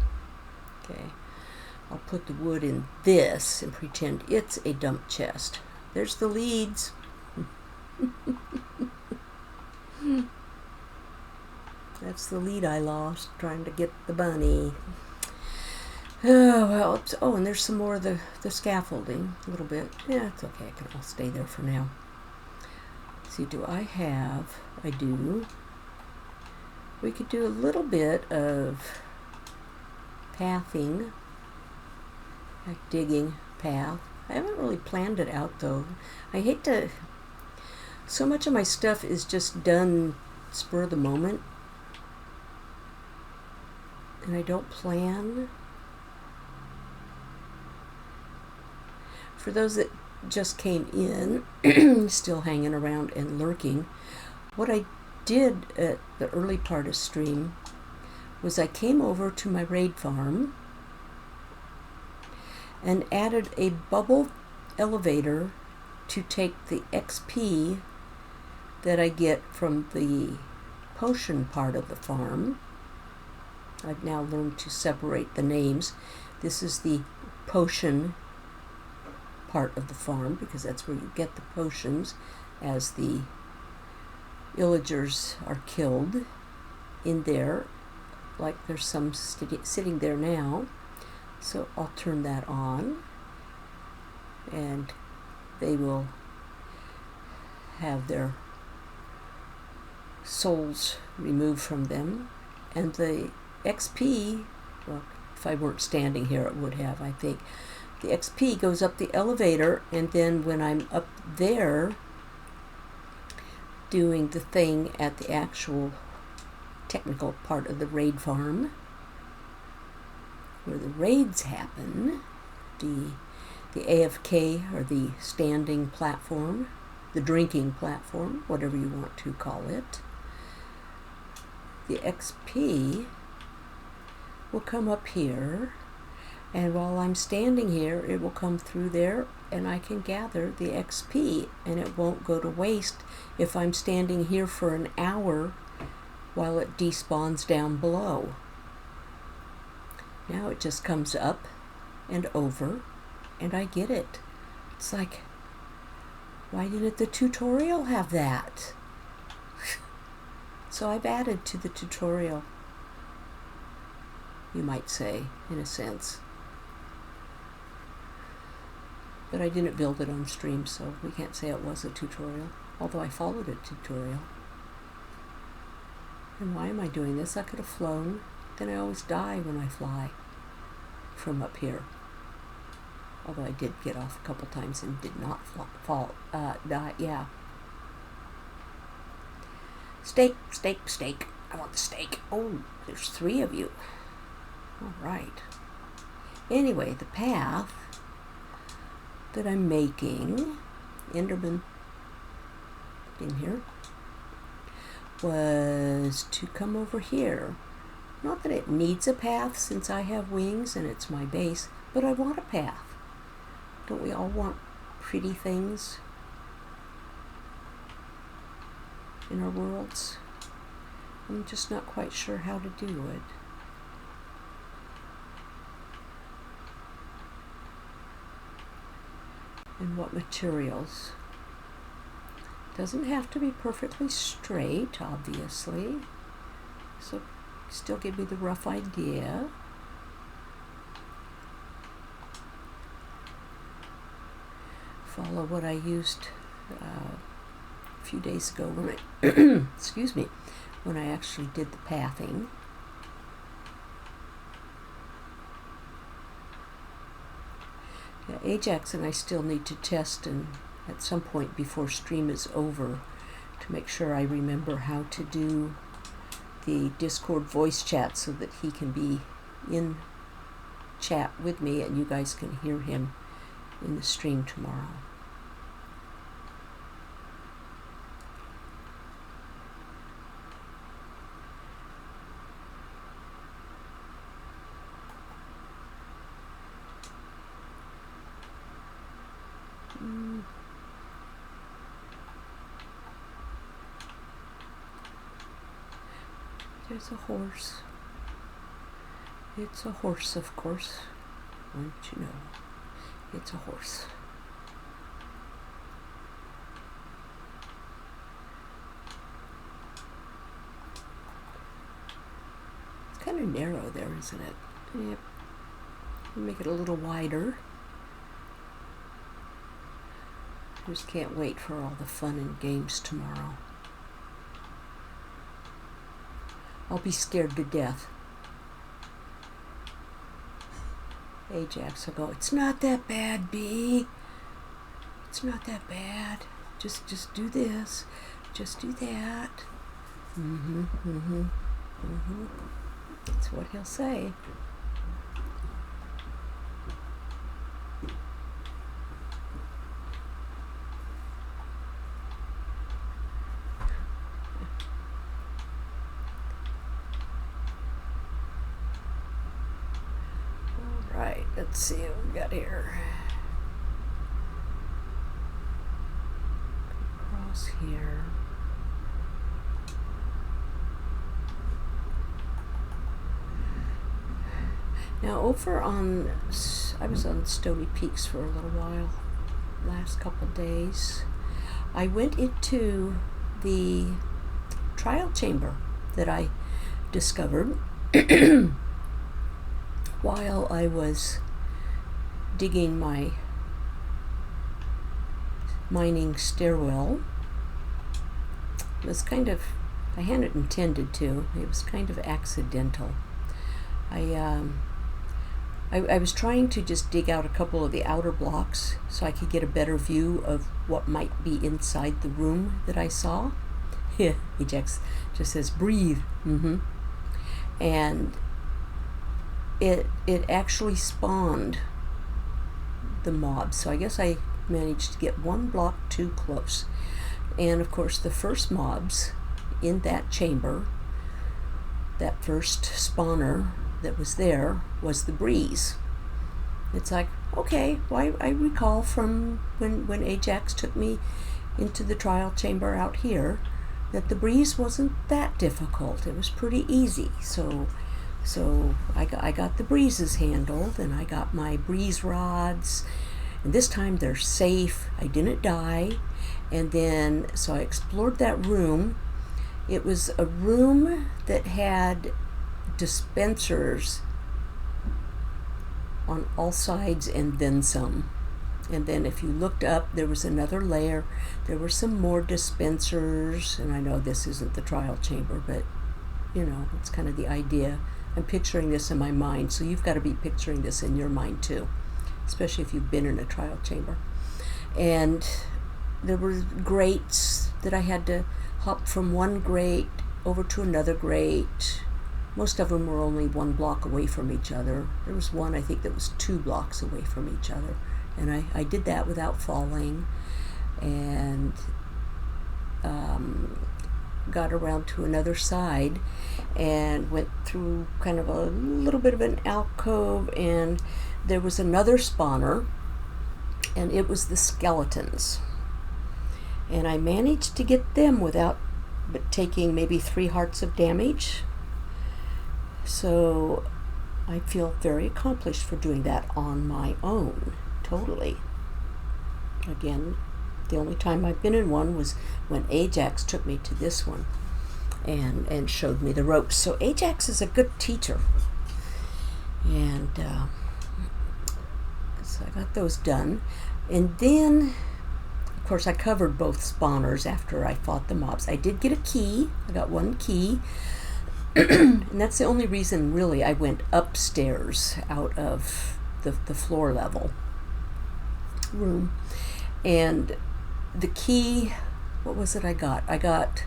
Okay. I'll put the wood in this and pretend it's a dump chest. There's the leads. That's the lead I lost, trying to get the bunny. Oh, well, oh, and there's some more of the scaffolding, a little bit. Yeah, it's okay, I'll stay there for now. Let's see, do I have, I do. We could do a little bit of pathing, like digging path. I haven't really planned it out though. I hate to, so much of my stuff is just done spur of the moment. And I don't plan. For those that just came in, still hanging around and lurking, what I did at the early part of stream was I came over to my raid farm and added a bubble elevator to take the XP that I get from the potion part of the farm. I've now learned to separate the names. This is the potion part of the farm because that's where you get the potions as the villagers are killed in there, like there's some sitting there now. So I'll turn that on and they will have their souls removed from them, and the XP, well, if I weren't standing here it would have, I think. The XP goes up the elevator, and then when I'm up there doing the thing at the actual technical part of the raid farm, where the raids happen, the AFK, or the standing platform, the drinking platform, whatever you want to call it, the XP will come up here, and while I'm standing here it will come through there and I can gather the XP, and it won't go to waste if I'm standing here for an hour while it despawns down below. Now it just comes up and over, and I get it. It's like, why didn't the tutorial have that? So I've added to the tutorial, you might say, in a sense. But I didn't build it on stream, so we can't say it was a tutorial, although I followed a tutorial. And why am I doing this? I could have flown. Then I always die when I fly from up here. Although I did get off a couple times and did not die. Yeah. Steak, steak, steak. I want the steak. Oh, there's 3 of you. All right. Anyway, the path that I'm making, Enderman in here, was to come over here. Not that it needs a path since I have wings and it's my base, but I want a path. Don't we all want pretty things in our worlds? I'm just not quite sure how to do it. And what materials. Doesn't have to be perfectly straight, obviously. So still give me the rough idea. Follow what I used a few days ago when I excuse me, when I actually did the pathing. Yeah, Ajax and I still need to test, and at some point before stream is over, to make sure I remember how to do the Discord voice chat so that he can be in chat with me and you guys can hear him in the stream tomorrow. There's a horse. It's a horse, of course. Won't you know? It's a horse. It's kind of narrow there, isn't it? Yep. Make it a little wider. Just can't wait for all the fun and games tomorrow. I'll be scared to death. Ajax will go, it's not that bad, Bee. It's not that bad. Just do this. Just do that. That's what he'll say. Let's see what we got here. Across here. Now over on, I was on Stony Peaks for a little while, last couple days. I went into the trial chamber that I discovered while I was digging my mining stairwell. It was kind of, I hadn't intended to, it was kind of accidental. I was trying to just dig out a couple of the outer blocks so I could get a better view of what might be inside the room that I saw. Yeah, Ajax just says, breathe. And it actually spawned the mobs. So I guess I managed to get one block too close. And of course the first mobs in that chamber, that first spawner that was there, was the breeze. It's like, okay, well, I recall from when Ajax took me into the trial chamber out here that the breeze wasn't that difficult. It was pretty easy. So I got the breezes handled, and I got my breeze rods, And this time they're safe. I didn't die. And then, so I explored that room. It was a room that had dispensers on all sides and then some. And then if you looked up, there was another layer. There were some more dispensers. And I know this isn't the trial chamber, but you know, it's kind of the idea. I'm picturing this in my mind, so you've got to be picturing this in your mind too, especially if you've been in a trial chamber. And there were grates that I had to hop from one grate over to another grate. Most of them were only 1 block away from each other. There was one, I think, that was 2 blocks away from each other. And I did that without falling, and got around to another side and went through kind of a little bit of an alcove, and there was another spawner, and it was the skeletons. And I managed to get them without taking maybe 3 hearts of damage. So I feel very accomplished for doing that on my own, totally. Again, the only time I've been in one was when Ajax took me to this one and showed me the ropes. So Ajax is a good teacher. And so I got those done. And then, of course, I covered both spawners after I fought the mobs. I did get a key. I got 1 key. And that's the only reason, really, I went upstairs out of the floor level room. And the key, what was it I got? I got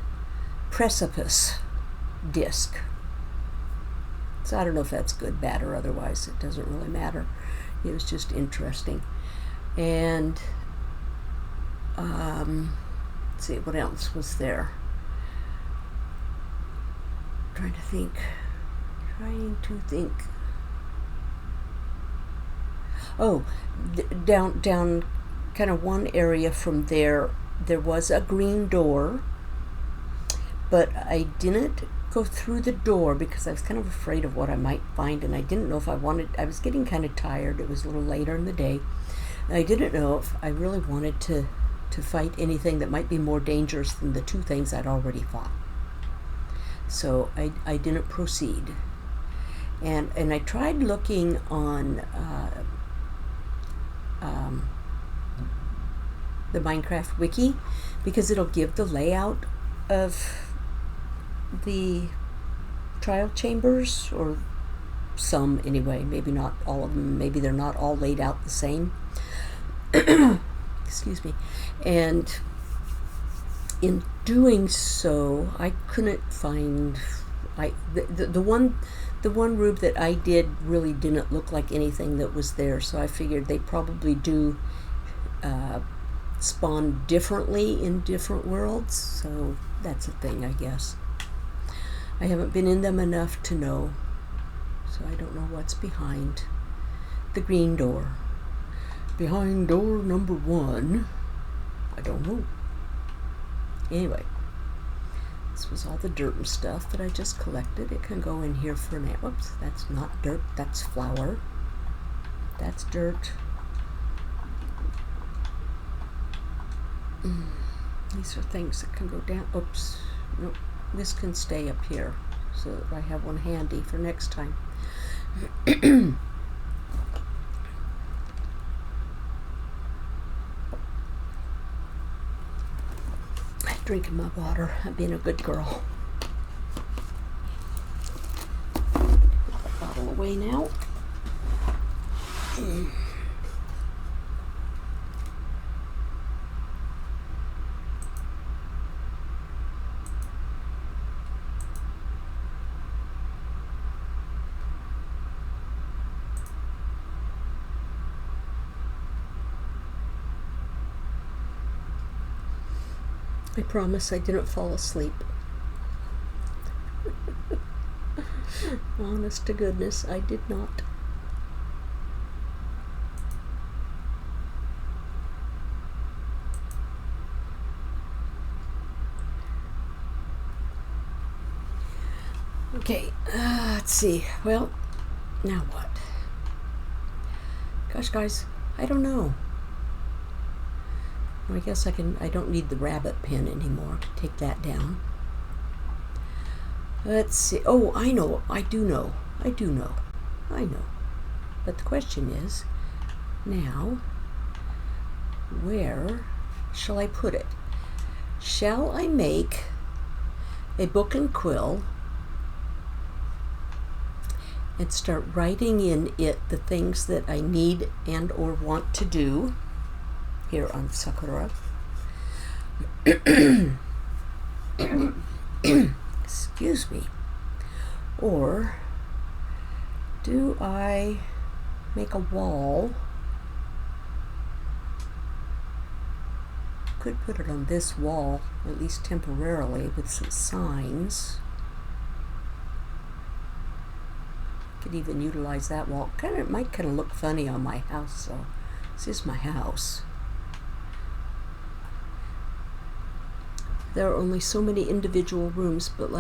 precipice disc. So I don't know if that's good, bad, or otherwise. It doesn't really matter. It was just interesting. And let's see, what else was there? Trying to think. Oh, down kind of one area from there was a green door, but I didn't go through the door because I was kind of afraid of what I might find, and I didn't know if I was getting kind of tired. It was a little later in the day, and I didn't know if I really wanted to fight anything that might be more dangerous than the 2 things I'd already fought. So I didn't proceed. And I tried looking on the Minecraft wiki, because it'll give the layout of the trial chambers, or some anyway, maybe not all of them, maybe they're not all laid out the same. Excuse me. And in doing so, I couldn't find the one room that I did really didn't look like anything that was there, so I figured they probably do spawn differently in different worlds, so that's a thing, I guess. I haven't been in them enough to know, so I don't know what's behind the green door. Behind door number 1, I don't know. Anyway, this was all the dirt and stuff that I just collected. It can go in here for now. Whoops, that's not dirt, that's flour. That's dirt. These are things that can go down. Oops, nope. This can stay up here so that I have one handy for next time. Drinking my water. I'm being a good girl. Put the bottle away now. I promise I didn't fall asleep. Honest to goodness, I did not. Okay, let's see. Well, now what? Gosh, guys, I don't know. I guess I don't need the rabbit pin anymore. Take that down. Let's see. Oh, I know. I know. But the question is, now, where shall I put it? Shall I make a book and quill and start writing in it the things that I need and or want to do here on Sakura? Excuse me. Or do I make a wall? Could put it on this wall, at least temporarily, with some signs. Could even utilize that wall. Might kind of look funny on my house, so this is my house. There are only so many individual rooms, but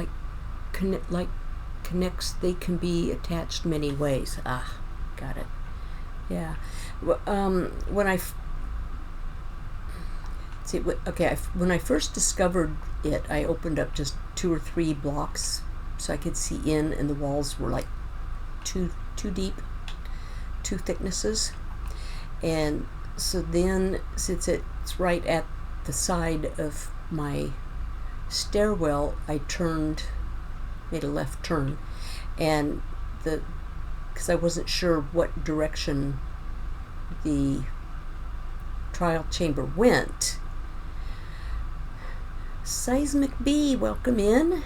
connects, they can be attached many ways. Ah, got it. Yeah. When I when I first discovered it, I opened up just 2 or 3 blocks so I could see in, and the walls were like too deep, 2 thicknesses. And so then, since it's right at the side of my stairwell, I made a left turn, and because I wasn't sure what direction the trial chamber went. Seismic Bee, welcome in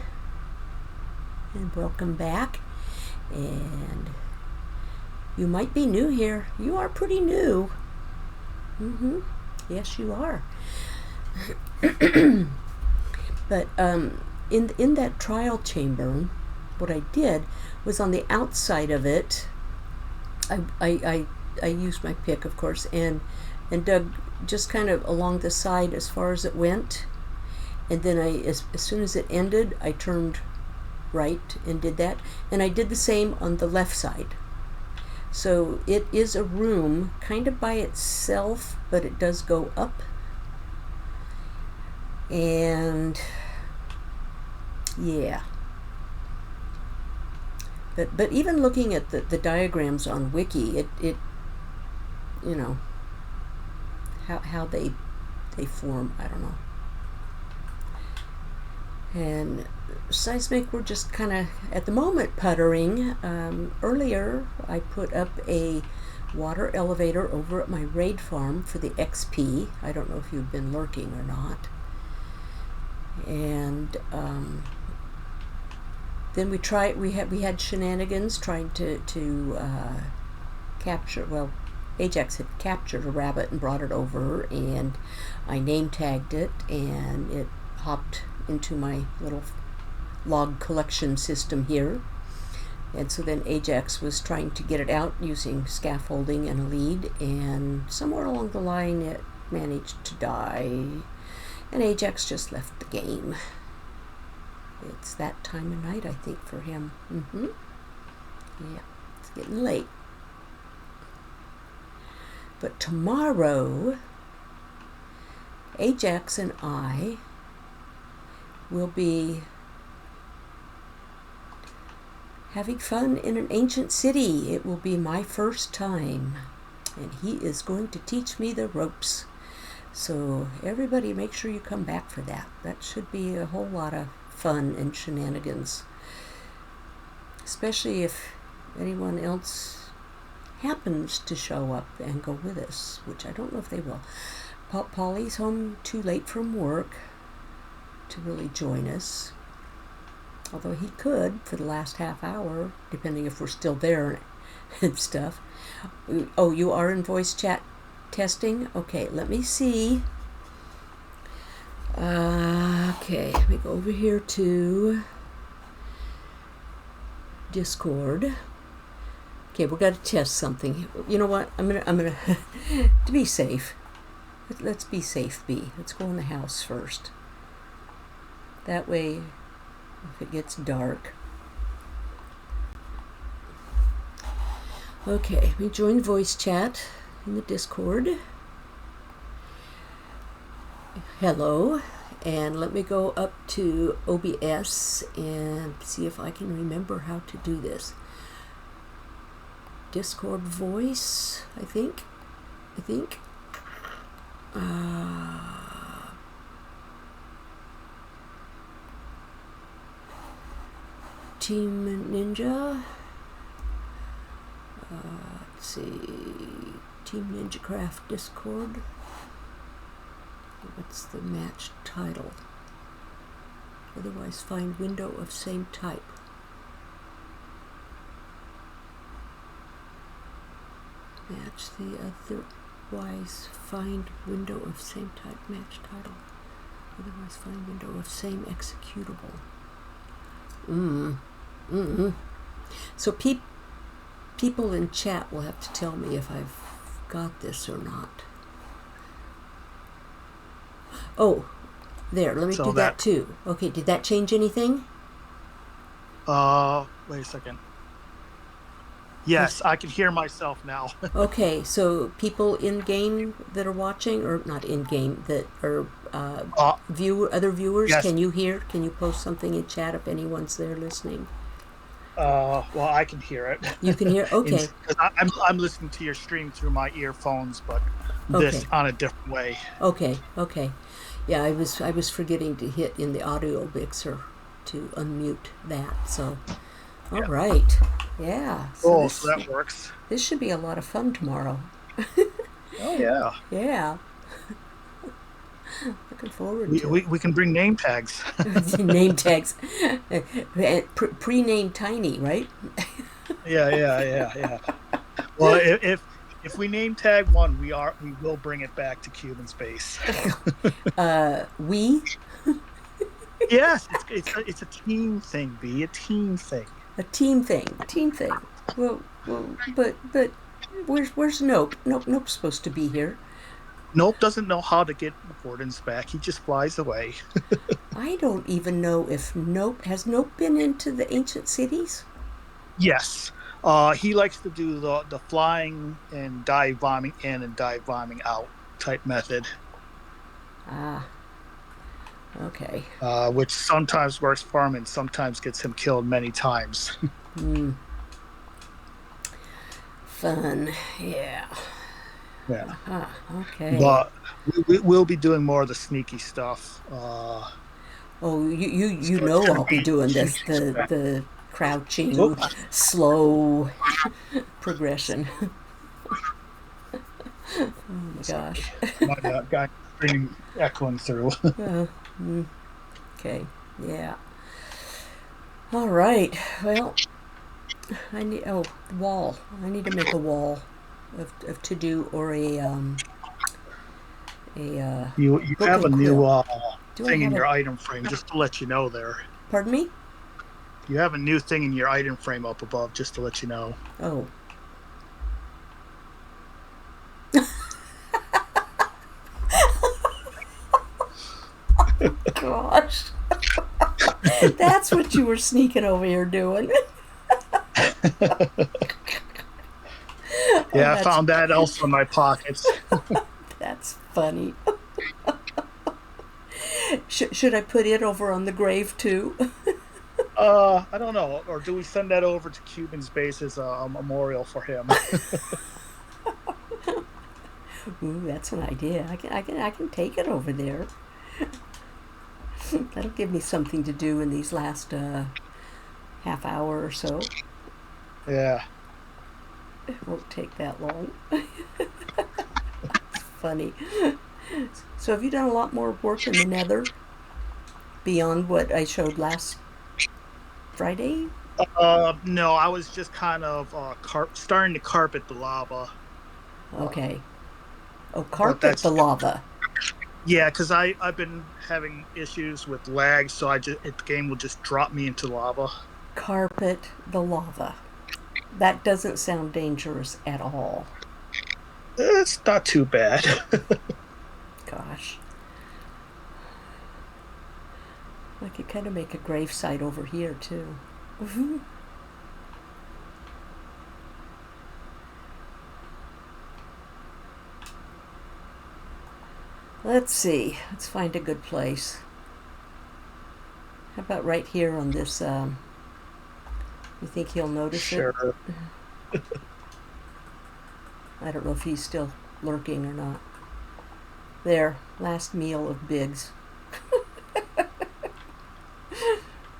and welcome back. And you might be new here. You are pretty new. Yes, you are. But in that trial chamber, what I did was on the outside of it, I used my pick, of course, and dug just kind of along the side as far as it went, and then as soon as it ended, I turned right and did that, and I did the same on the left side. So it is a room kind of by itself, but it does go up. And yeah, but even looking at the diagrams on Wiki, it you know, how they form, I don't know. And Seismic, we're just kind of at the moment puttering. Earlier I put up a water elevator over at my raid farm for the XP. I don't know if you've been lurking or not. And then we had Shenanigans trying to capture, well, Ajax had captured a rabbit and brought it over, and I name tagged it, and it hopped into my little log collection system here. And so then Ajax was trying to get it out using scaffolding and a lead, and somewhere along the line it managed to die, and Ajax just left the game. It's that time of night, I think, for him. Yeah, it's getting late. But tomorrow, Ajax and I will be having fun in an ancient city. It will be my first time, and he is going to teach me the ropes. So everybody make sure you come back for that. That should be a whole lot of fun and shenanigans, especially if anyone else happens to show up and go with us, which I don't know if they will. Polly's home too late from work to really join us, although he could for the last half hour, depending if we're still there and stuff. Oh, you are in voice chat testing? Okay, let me see. Okay, let me go over here to Discord. Okay, we're gonna test something. You know what? I'm gonna to be safe. Let's be safe, B. Let's go in the house first. That way, if it gets dark. Okay, we join voice chat in the Discord. Hello, and let me go up to OBS and see if I can remember how to do this. Discord voice, I think. Team Ninja. Let's see. Team Ninja Craft Discord. What's the match title? Otherwise, find window of same type. Match the otherwise find window of same type. Match title. Otherwise, find window of same executable. So people in chat will have to tell me if I've got this or not. Oh, there, let me do that too. Okay, did that change anything? Wait a second. Yes, I can hear myself now. Okay, so people in game that are watching, or not in game, that are other viewers, yes. Can you post something in chat if anyone's there listening? Well, I can hear it. You can hear? Okay. I'm listening to your stream through my earphones, but this Okay. on a different way. Okay. Yeah, I was forgetting to hit in the audio mixer to unmute that. So, all right. Yeah. So that works. This should be a lot of fun tomorrow. Oh yeah. Yeah. Looking forward to it. We can bring name tags. Name tags. Pre-named Tiny, right? Yeah. Well, if we name tag one, we will bring it back to Cuban space. We? Yes, it's a team thing, B. A team thing. A team thing. Well, but where's Nope? Nope's supposed to be here. Nope doesn't know how to get Gordon's back. He just flies away. I don't even know if has Nope been into the ancient cities? Yes. He likes to do the flying and dive bombing in and dive bombing out type method. Ah. Okay. Which sometimes works for him and sometimes gets him killed many times. Fun. Yeah. Yeah. Okay. But we'll be doing more of the sneaky stuff. Oh, you know I'll be doing this, the crouching, slow progression. Oh my gosh. My guy screaming, echoing through. Okay. Yeah. All right. Well, I need wall. I need to make a wall of to do or a You have a new thing in your a, item frame, just to let you know there. Pardon me? You have a new thing in your item frame up above, just to let you know. Oh. Gosh. That's what you were sneaking over here doing. Yeah, I found that also in my pockets. That's funny. Should I put it over on the grave too? I don't know. Or do we send that over to Cuban's base as a memorial for him? Ooh, that's an idea. I can take it over there. That'll give me something to do in these last half hour or so. Yeah. It won't take that long. It's funny. So have you done a lot more work in the Nether beyond what I showed last Friday? No, I was just kind of starting to carpet the lava. Okay. Oh, carpet the lava. Yeah, because I've been having issues with lag, so the game will just drop me into lava. Carpet the lava. That doesn't sound dangerous at all. It's not too bad. Gosh. I could kind of make a gravesite over here, too. Let's see. Let's find a good place. How about right here on this? You think he'll notice it? Sure. I don't know if he's still lurking or not. There, last meal of Biggs.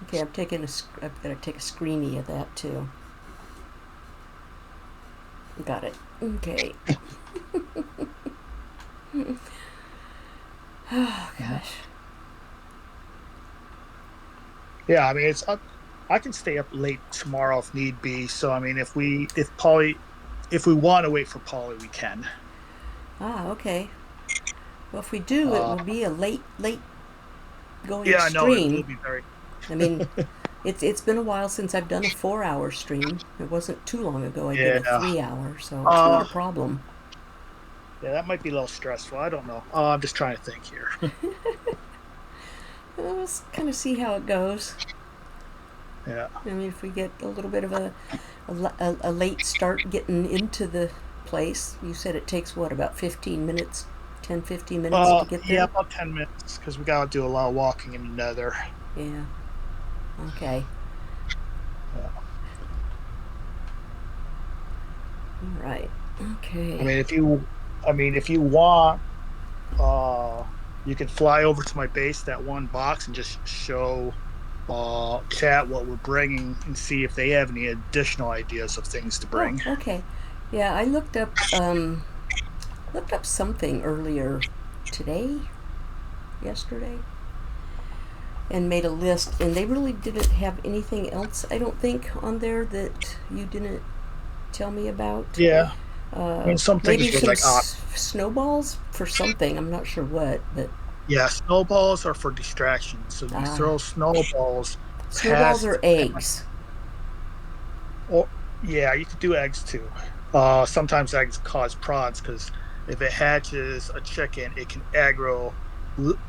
Okay, I've got to take a screeny of that too. Got it. Okay. Oh gosh. Yeah, I mean, I can stay up late tomorrow if need be. So I mean, if we want to wait for Polly, we can. Ah, okay. Well, if we do, it will be a late going Yeah, I know it will stream. be very. I mean, it's been a while since I've done a 4-hour stream. It wasn't too long ago I did a Yeah. 3-hour, so it's not a problem. Yeah, that might be a little stressful. I don't know. I'm just trying to think here. Let's kind of see how it goes. Yeah. I mean, if we get a little bit of a late start getting into the place, you said it takes what, about 15 minutes, 10, 15 minutes to get there? Yeah, about 10 minutes because we got to do a lot of walking in the nether. Yeah. Okay. Yeah. All right. Okay. I mean, if you want, you can fly over to my base, that one box, and just show chat what we're bringing and see if they have any additional ideas of things to bring. Oh, okay. Yeah, I looked up something earlier yesterday, and made a list, and they really didn't have anything else, I don't think, on there that you didn't tell me about. Yeah. I mean, some things Maybe were some like snowballs for something. I'm not sure what, but yeah, snowballs are for distraction. So you throw snowballs or eggs. Or yeah, you could do eggs too. Sometimes eggs cause prods because if it hatches a chicken, it can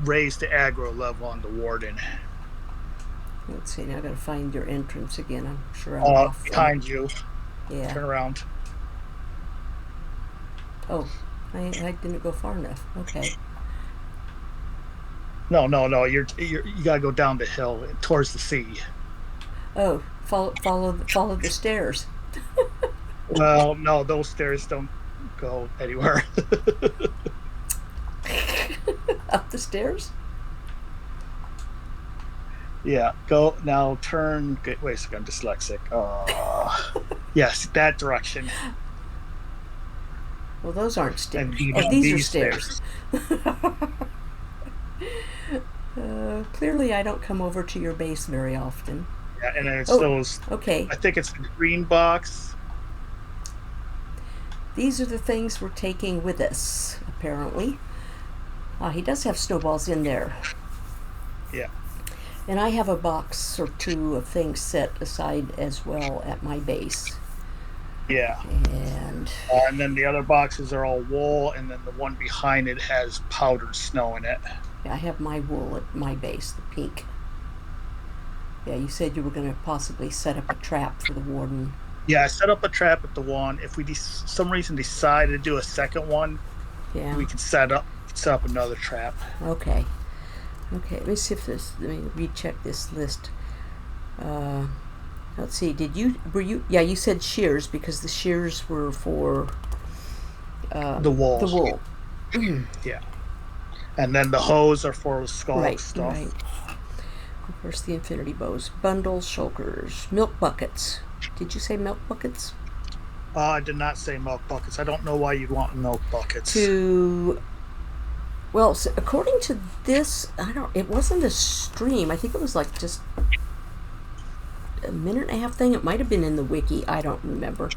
raise the aggro level on the warden. Let's see. Now I gotta find your entrance again. I'm sure I'm off. Behind you. Yeah. Turn around. Oh, I didn't go far enough. Okay. No. You gotta go down the hill towards the sea. Oh, follow the stairs. Well, no, those stairs don't go anywhere. Up the stairs? Yeah, go now. Turn. Wait a second, I'm dyslexic. Yes, that direction. Well, those aren't stairs. And These are stairs. Clearly, I don't come over to your base very often. Yeah, and then it's those. Okay. I think it's the green box. These are the things we're taking with us, apparently. He does have snowballs in there. Yeah. And I have a box or two of things set aside as well at my base. Yeah. And then the other boxes are all wool, and then the one behind it has powdered snow in it. I have my wool at my base, the pink. Yeah, you said you were going to possibly set up a trap for the warden. Yeah, I set up a trap at the one. If we some reason decide to do a second one, we can set up another trap. Okay. Let me see if let me recheck this list. Let's see. Yeah, you said shears because the shears were for the wool. The wool. Yeah. And then the hose are for skull stuff. Right. Of course, the infinity bows, bundles, shulkers, milk buckets. Did you say milk buckets? I did not say milk buckets. I don't know why you'd want milk buckets. Well, so according to this, it wasn't a stream. I think it was like just a minute and a half thing. It might have been in the wiki. I don't remember.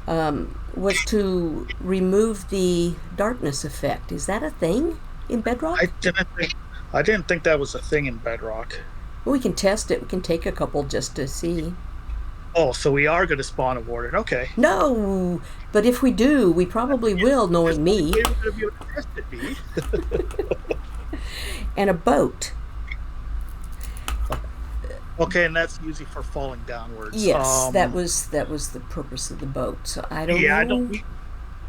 Was to remove the darkness effect. Is that a thing in Bedrock? I didn't think that was a thing in Bedrock. Well, we can test it. We can take a couple just to see. Oh, so we are going to spawn a warden. Okay. No, but if we do, we probably will, knowing me. We're going to be able to test it, B. And a boat. Okay, and that's usually for falling downwards. Yes, that was the purpose of the boat. So I don't know. Yeah,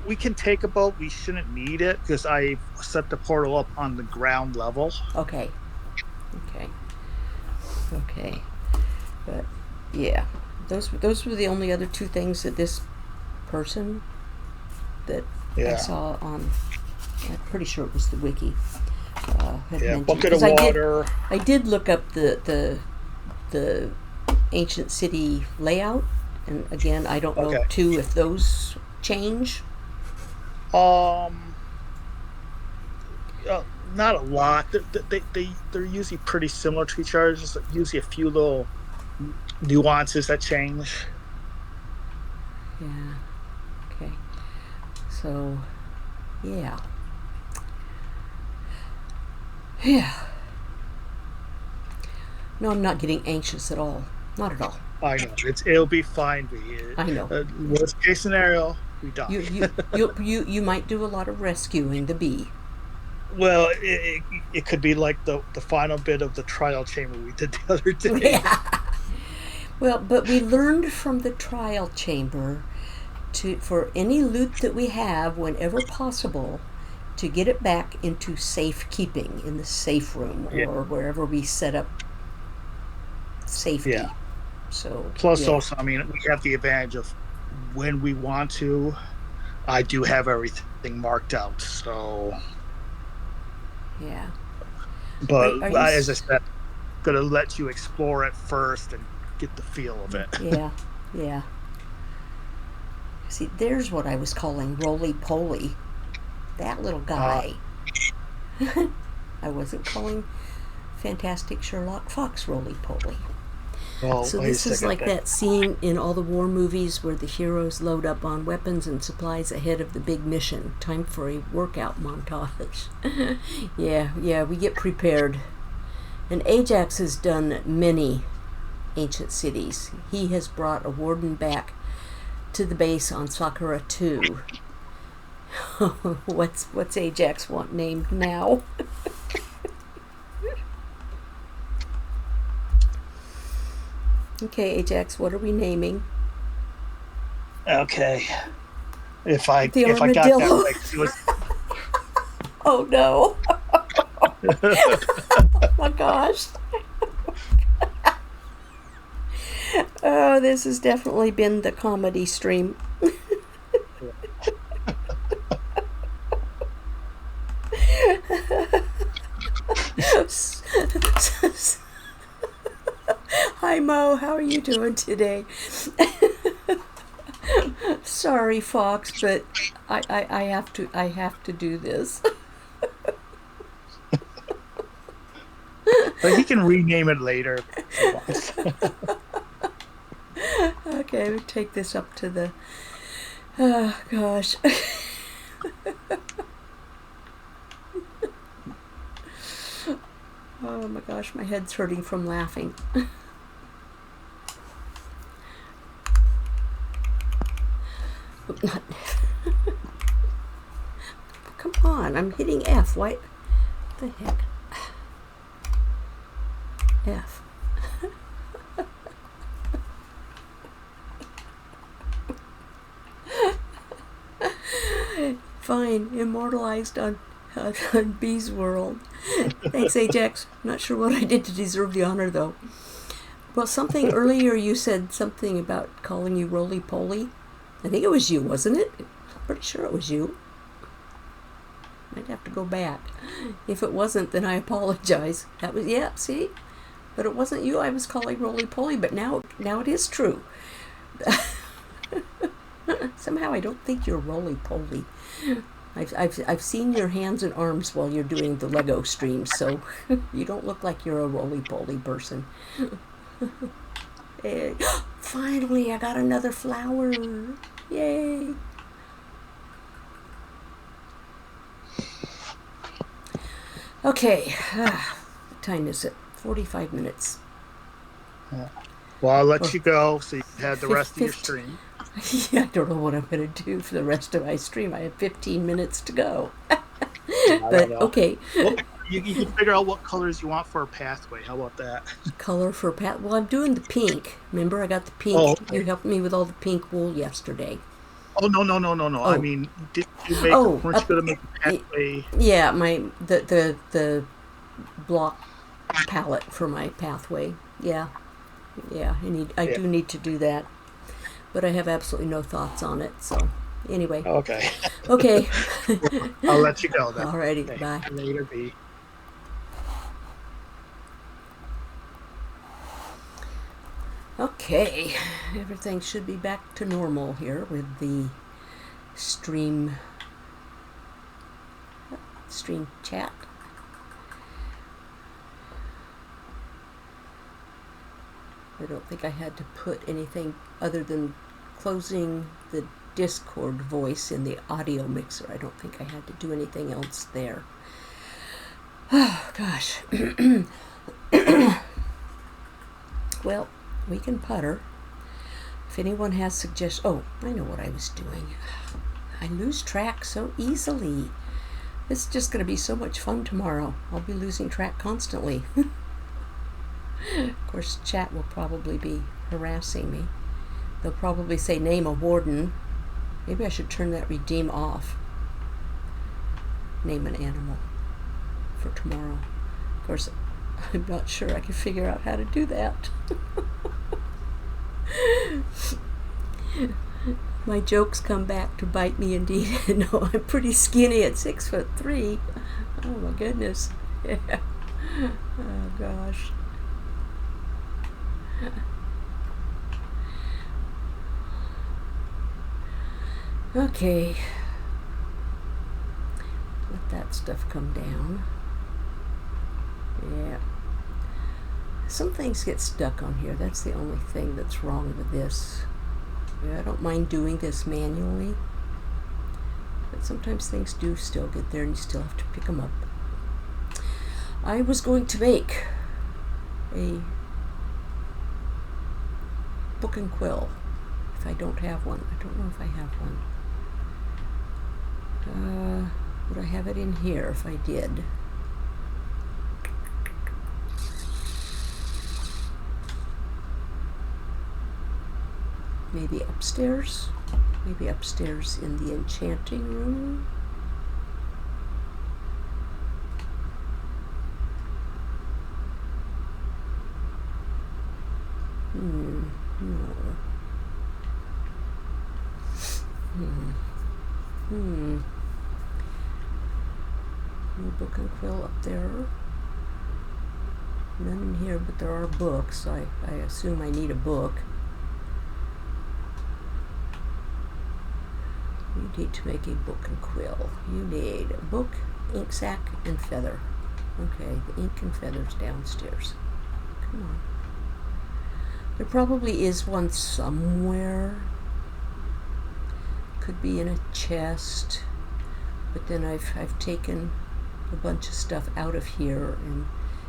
we can take a boat. We shouldn't need it because I set the portal up on the ground level. Okay. Okay. Okay. But yeah, those were the only other two things that this person that I saw on. I'm pretty sure it was the wiki. Had mentioned. Bucket of water. I did look up the ancient city layout, and again, I don't know too if those change. Not a lot. They're usually pretty similar to each other. Just usually a few little nuances that change. Yeah. Okay. So, yeah. Yeah. No, I'm not getting anxious at all. Not at all. I know it'll be fine. I know. Worst case scenario, we die. You might do a lot of rescuing the bee. Well, it could be like the final bit of the trial chamber we did the other day. Yeah. Well, but we learned from the trial chamber for any loot that we have, whenever possible, to get it back into safekeeping in the safe room or wherever we set up safety. Yeah. So plus, also, I mean, we have the advantage of when we want to. I do have everything marked out, so. Yeah. But as I said, I'm gonna let you explore it first and get the feel of it. Yeah. Yeah. See, there's what I was calling roly-poly. That little guy. I wasn't calling Fantastic Sherlock Fox roly-poly. Well, so this is like that scene in all the war movies where the heroes load up on weapons and supplies ahead of the big mission. Time for a workout montage. Yeah, we get prepared. And Ajax has done many ancient cities. He has brought a warden back to the base on Sakura 2. What's Ajax want named now? Okay, Ajax, what are we naming? Okay. If I got armadillo. that right, it was... Oh no. Oh my gosh. Oh, this has definitely been the comedy stream. Hi Mo, how are you doing today? Sorry, Fox, but I have to do this. But he can rename it later. Okay, we take this up to the. Oh gosh. Oh my gosh, my head's hurting from laughing. Come on, I'm hitting F. What the heck? F. Fine, immortalized on B's World. Thanks, Ajax. Not sure what I did to deserve the honor, though. Well, something earlier you said something about calling you roly-poly. I think it was you, wasn't it? I'm pretty sure it was you. Might have to go back. If it wasn't, then I apologize. That was, yeah, see? But it wasn't you I was calling roly-poly, but now it is true. Somehow I don't think you're roly-poly. I've seen your hands and arms while you're doing the Lego streams, so you don't look like you're a roly-poly person. Hey, finally, I got another flower. Yay. Okay, what time is it? 45 minutes. Yeah. Well, I'll let you go so you can have the rest of your stream. Yeah, I don't know what I'm going to do for the rest of my stream. I have 15 minutes to go. But, okay. Well, you can figure out what colors you want for a pathway. How about that? Color for Well, I'm doing the pink. Remember, I got the pink. Oh, okay. You helped me with all the pink wool yesterday. Oh, no, no, no, no, no. I Oh, mean, did you make oh, weren't you up. gonna make the pathway? Yeah, my the block palette for my pathway. Yeah, yeah. I Yeah. do need to do that, but I have absolutely no thoughts on it. So, anyway, Okay. okay. I'll let you go then. Alrighty, Okay. bye. Later, B. Okay, everything should be back to normal here with the stream chat. I don't think I had to put anything other than closing the Discord voice in the audio mixer. I don't think I had to do anything else there. Oh, gosh. Well, we can putter. If anyone has suggestions... Oh, I know what I was doing. I lose track so easily. It's just going to be so much fun tomorrow. I'll be losing track constantly. Of course, chat will probably be harassing me. They'll probably say, name a warden. Maybe I should turn that redeem off. Name an animal for tomorrow. Of course, I'm not sure I can figure out how to do that. My jokes come back to bite me indeed. No, I'm pretty skinny at 6'3". Oh my goodness. Yeah. Oh gosh. Okay. Let that stuff come down. Yeah. Some things get stuck on here. That's the only thing that's wrong with this. Yeah, I don't mind doing this manually, but sometimes things do still get there and you still have to pick them up. I was going to make a book and quill if I don't have one. I don't know if I have one. Would I have it in here if I did? Maybe upstairs? Maybe upstairs in the enchanting room? No. No book and quill up there. None in here, but there are books. I assume I need a book. You need to make a book and quill. You need a book, ink sac, and feather. Okay, the ink and feather's downstairs. Come on. There probably is one somewhere. Could be in a chest. But then I've taken a bunch of stuff out of here and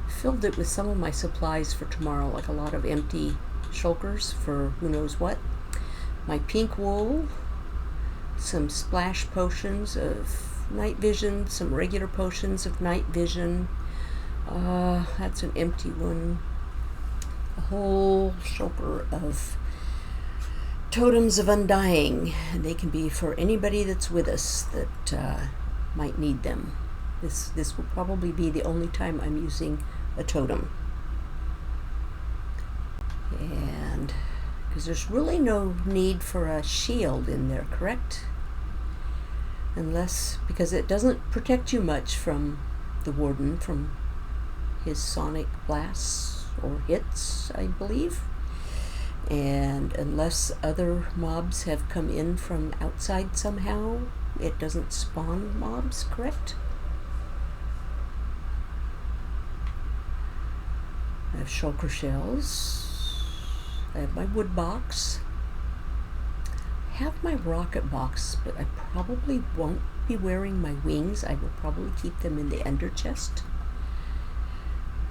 filled it with some of my supplies for tomorrow, like a lot of empty shulkers for who knows what. My pink wool, some splash potions of night vision, some regular potions of night vision. That's an empty one. A whole shulker of totems of undying. They can be for anybody that's with us that might need them. This will probably be the only time I'm using a totem. And because there's really no need for a shield in there, correct? Unless, because it doesn't protect you much from the warden, from his sonic blasts or hits, I believe. And unless other mobs have come in from outside somehow, it doesn't spawn mobs, correct? I have shulker shells. I have my wood box. I have my rocket box, but I probably won't be wearing my wings. I will probably keep them in the ender chest.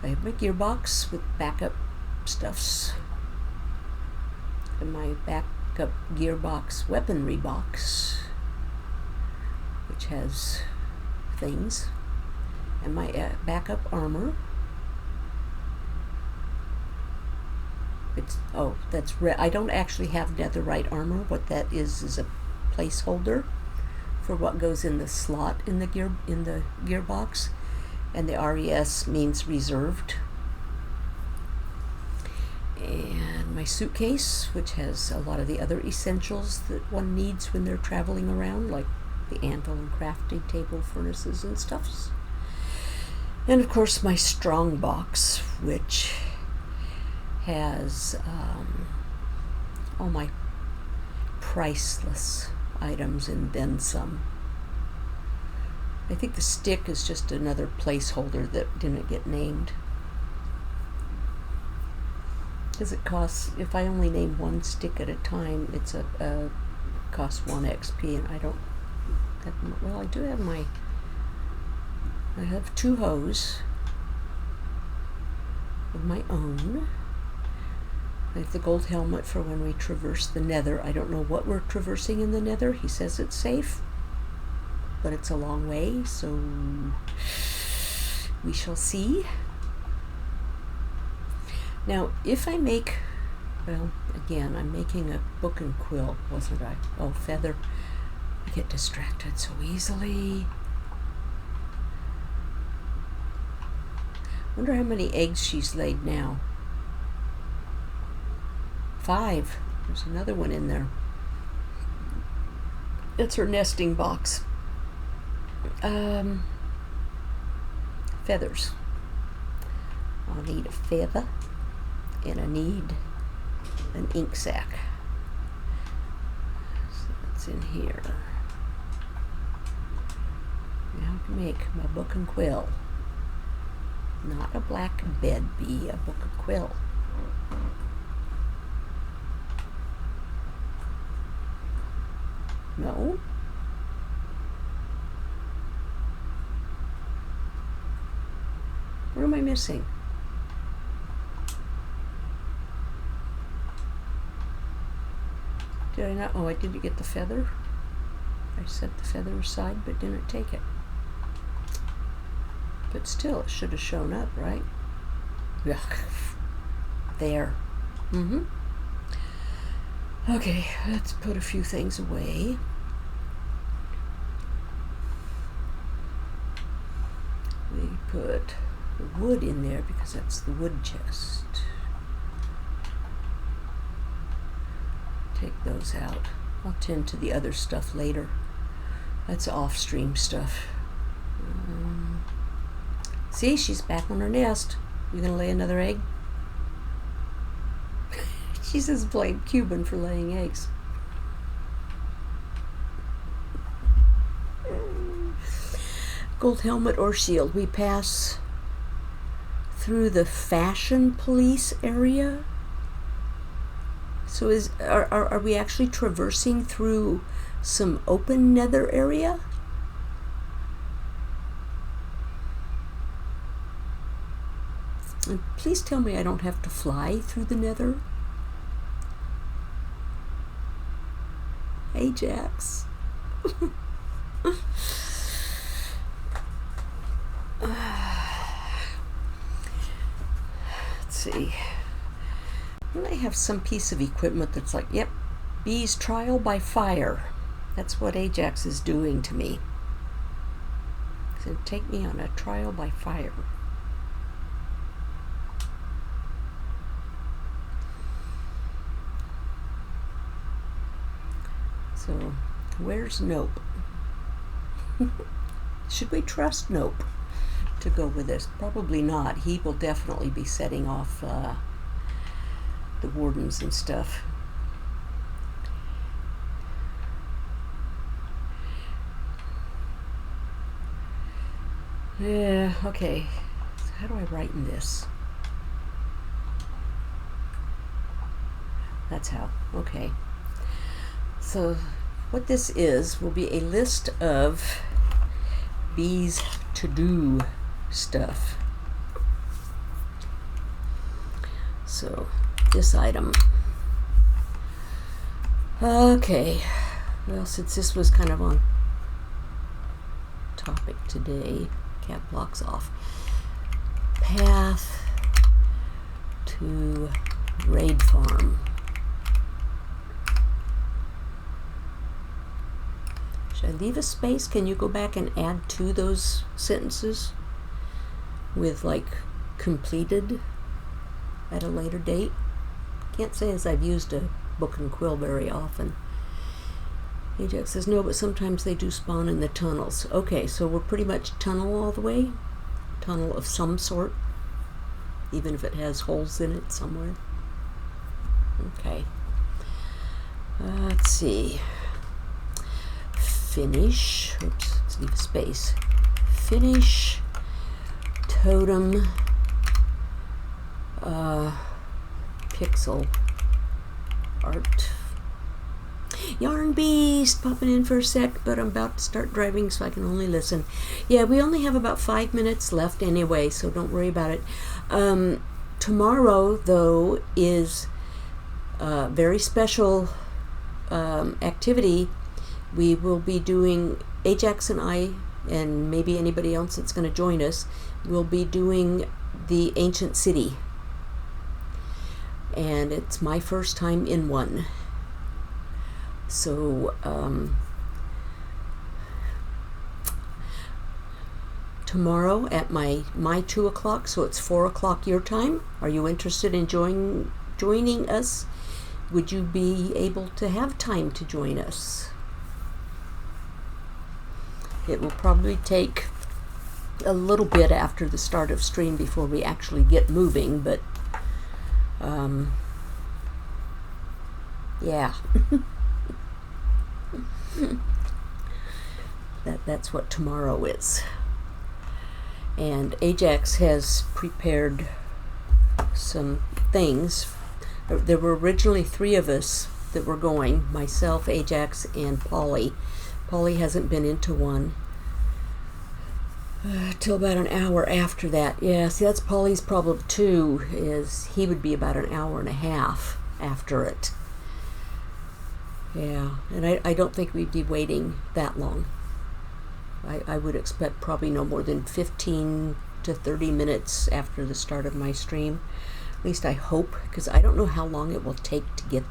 I have my gearbox with backup stuffs. And my backup gearbox weaponry box, which has things. And my backup armor. I don't actually have netherite armor. What that is a placeholder for what goes in the slot in the gearbox, and the RES means reserved. And my suitcase, which has a lot of the other essentials that one needs when they're traveling around, like the anvil and crafting table, furnaces and stuffs. And of course my strong box, which has all my priceless items and then some. I think the stick is just another placeholder that didn't get named. Because it costs, if I only name one stick at a time, it's costs 1 XP, and I don't have, well, I do have I have 2 hoes of my own. I have the gold helmet for when we traverse the nether. I don't know what we're traversing in the nether. He says it's safe, but it's a long way, so we shall see. Now, if I make, well, again, I'm making a book and quill, wasn't I? Oh, feather. I get distracted so easily. Wonder how many eggs she's laid now. 5. There's another one in there. It's her nesting box. Feathers. I'll need a feather. And I need an ink sac. So that's in here. Now to make my book and quill. Not a black bed bee, a book and quill. No. What am I missing? Did I not? Oh, I didn't get the feather. I set the feather aside, but didn't take it. But still, it should have shown up, right? Yeah. There. Okay, let's put a few things away. We put the wood in there because that's the wood chest. Take those out. I'll tend to the other stuff later. That's off-stream stuff. See, she's back on her nest. You gonna lay another egg? She says blame Cuban for laying eggs. Gold helmet or shield. We pass through the fashion police area. So are we actually traversing through some open nether area? And please tell me I don't have to fly through the nether. Ajax. Let's see. I have some piece of equipment that's like, yep, bees trial by fire. That's what Ajax is doing to me. So take me on a trial by fire. So, where's Nope? Should we trust Nope to go with this? Probably not. He will definitely be setting off the wardens and stuff. Yeah, okay. So how do I write in this? That's how. Okay. So what this is will be a list of bees to-do stuff. So this item. Okay. Well, since this was kind of on topic today, cat blocks off. Path to raid farm. Should I leave a space? Can you go back and add to those sentences with like completed at a later date? Can't say as I've used a book and quill very often. Ajax says no, but sometimes they do spawn in the tunnels. Okay, so we're pretty much tunnel all the way? Tunnel of some sort, even if it has holes in it somewhere. Okay. Let's see. Finish. Oops, let's leave a space. Finish. Totem. Pixel. Art. Yarn Beast popping in for a sec, but I'm about to start driving, so I can only listen. Yeah, we only have about 5 minutes left anyway, so don't worry about it. Tomorrow, though, is a very special activity. We will be doing, Ajax and I, and maybe anybody else that's going to join us, will be doing the ancient city. And it's my first time in one. So, tomorrow at my 2 o'clock, so it's 4 o'clock your time. Are you interested in joining us? Would you be able to have time to join us? It will probably take a little bit after the start of stream before we actually get moving, but yeah. That's what tomorrow is. And Ajax has prepared some things. There were originally 3 of us that were going, myself, Ajax, and Polly. Polly hasn't been into one till about an hour after that. Yeah, see, that's Polly's problem too, is he would be about an hour and a half after it. Yeah, and I don't think we'd be waiting that long. I would expect probably no more than 15 to 30 minutes after the start of my stream. At least I hope, because I don't know how long it will take to get,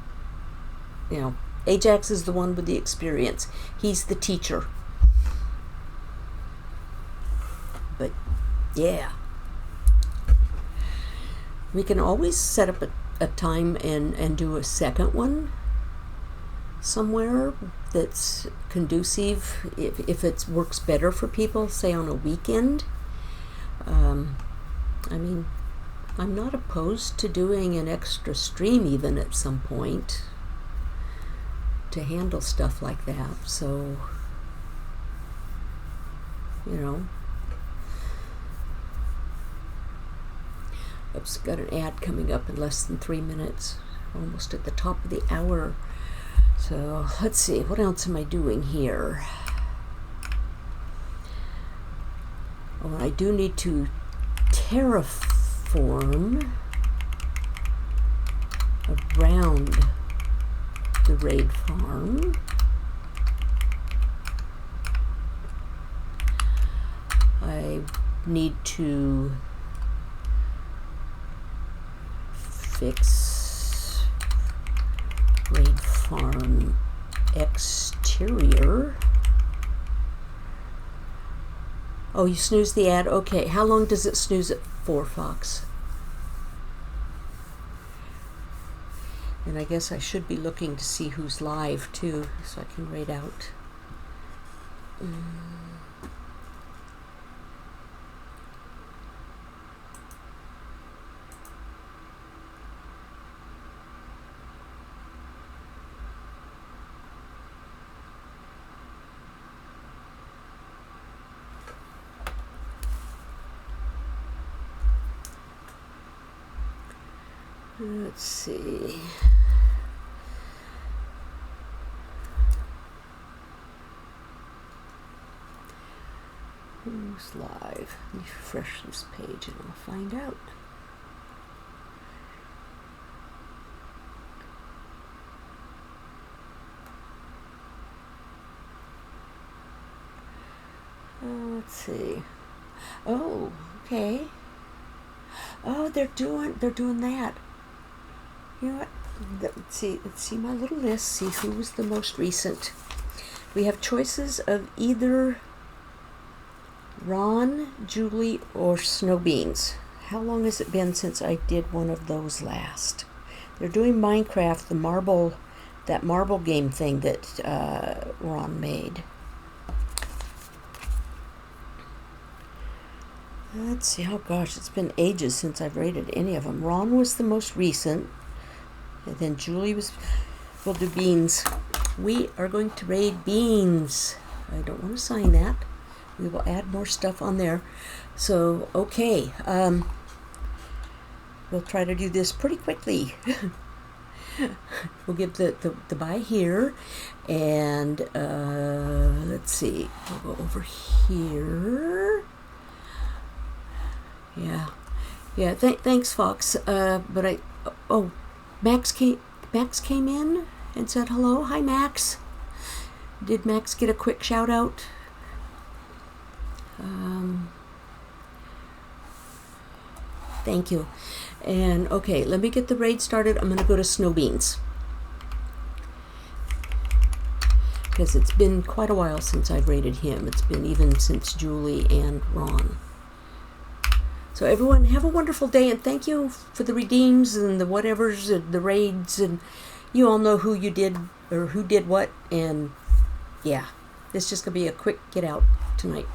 Ajax is the one with the experience. He's the teacher. But, yeah. We can always set up a time and do a second one somewhere that's conducive, if it works better for people, say on a weekend. I mean, I'm not opposed to doing an extra stream even at some point to handle stuff like that, so, Oops, got an ad coming up in less than 3 minutes, almost at the top of the hour. So let's see, what else am I doing here? Oh, I do need to terraform around the raid farm. I need to fix raid farm exterior. Oh, you snooze the ad? Okay, how long does it snooze it for, Fox? And I guess I should be looking to see who's live too, so I can rate out. Let's see. Who's live? Let me refresh this page and I'll find out. Let's see. Oh, okay. Oh, they're doing that. You know what? Let's see my little list. See who was the most recent. We have choices of either Ron, Julie, or Snow Beans. How long has it been since I did one of those last? They're doing Minecraft, that marble game thing that Ron made. Let's see. Oh gosh, it's been ages since I've rated any of them. Ron was the most recent, and then Julie was. We'll do Beans. We are going to raid Beans. I don't want to sign that. We will add more stuff on there. So okay, we'll try to do this pretty quickly. We'll give the buy here, and let's see. We'll go over here. Yeah. Thanks, Fox. But Max came in and said hello. Hi, Max. Did Max get a quick shout out? Thank you. And okay, let me get the raid started. I'm going to go to Snow Beans, because it's been quite a while since I've raided him. It's been even since Julie and Ron. So everyone, have a wonderful day, and thank you for the redeems and the whatevers and the raids, and you all know who you did or who did what, and yeah, it's just going to be a quick get out tonight.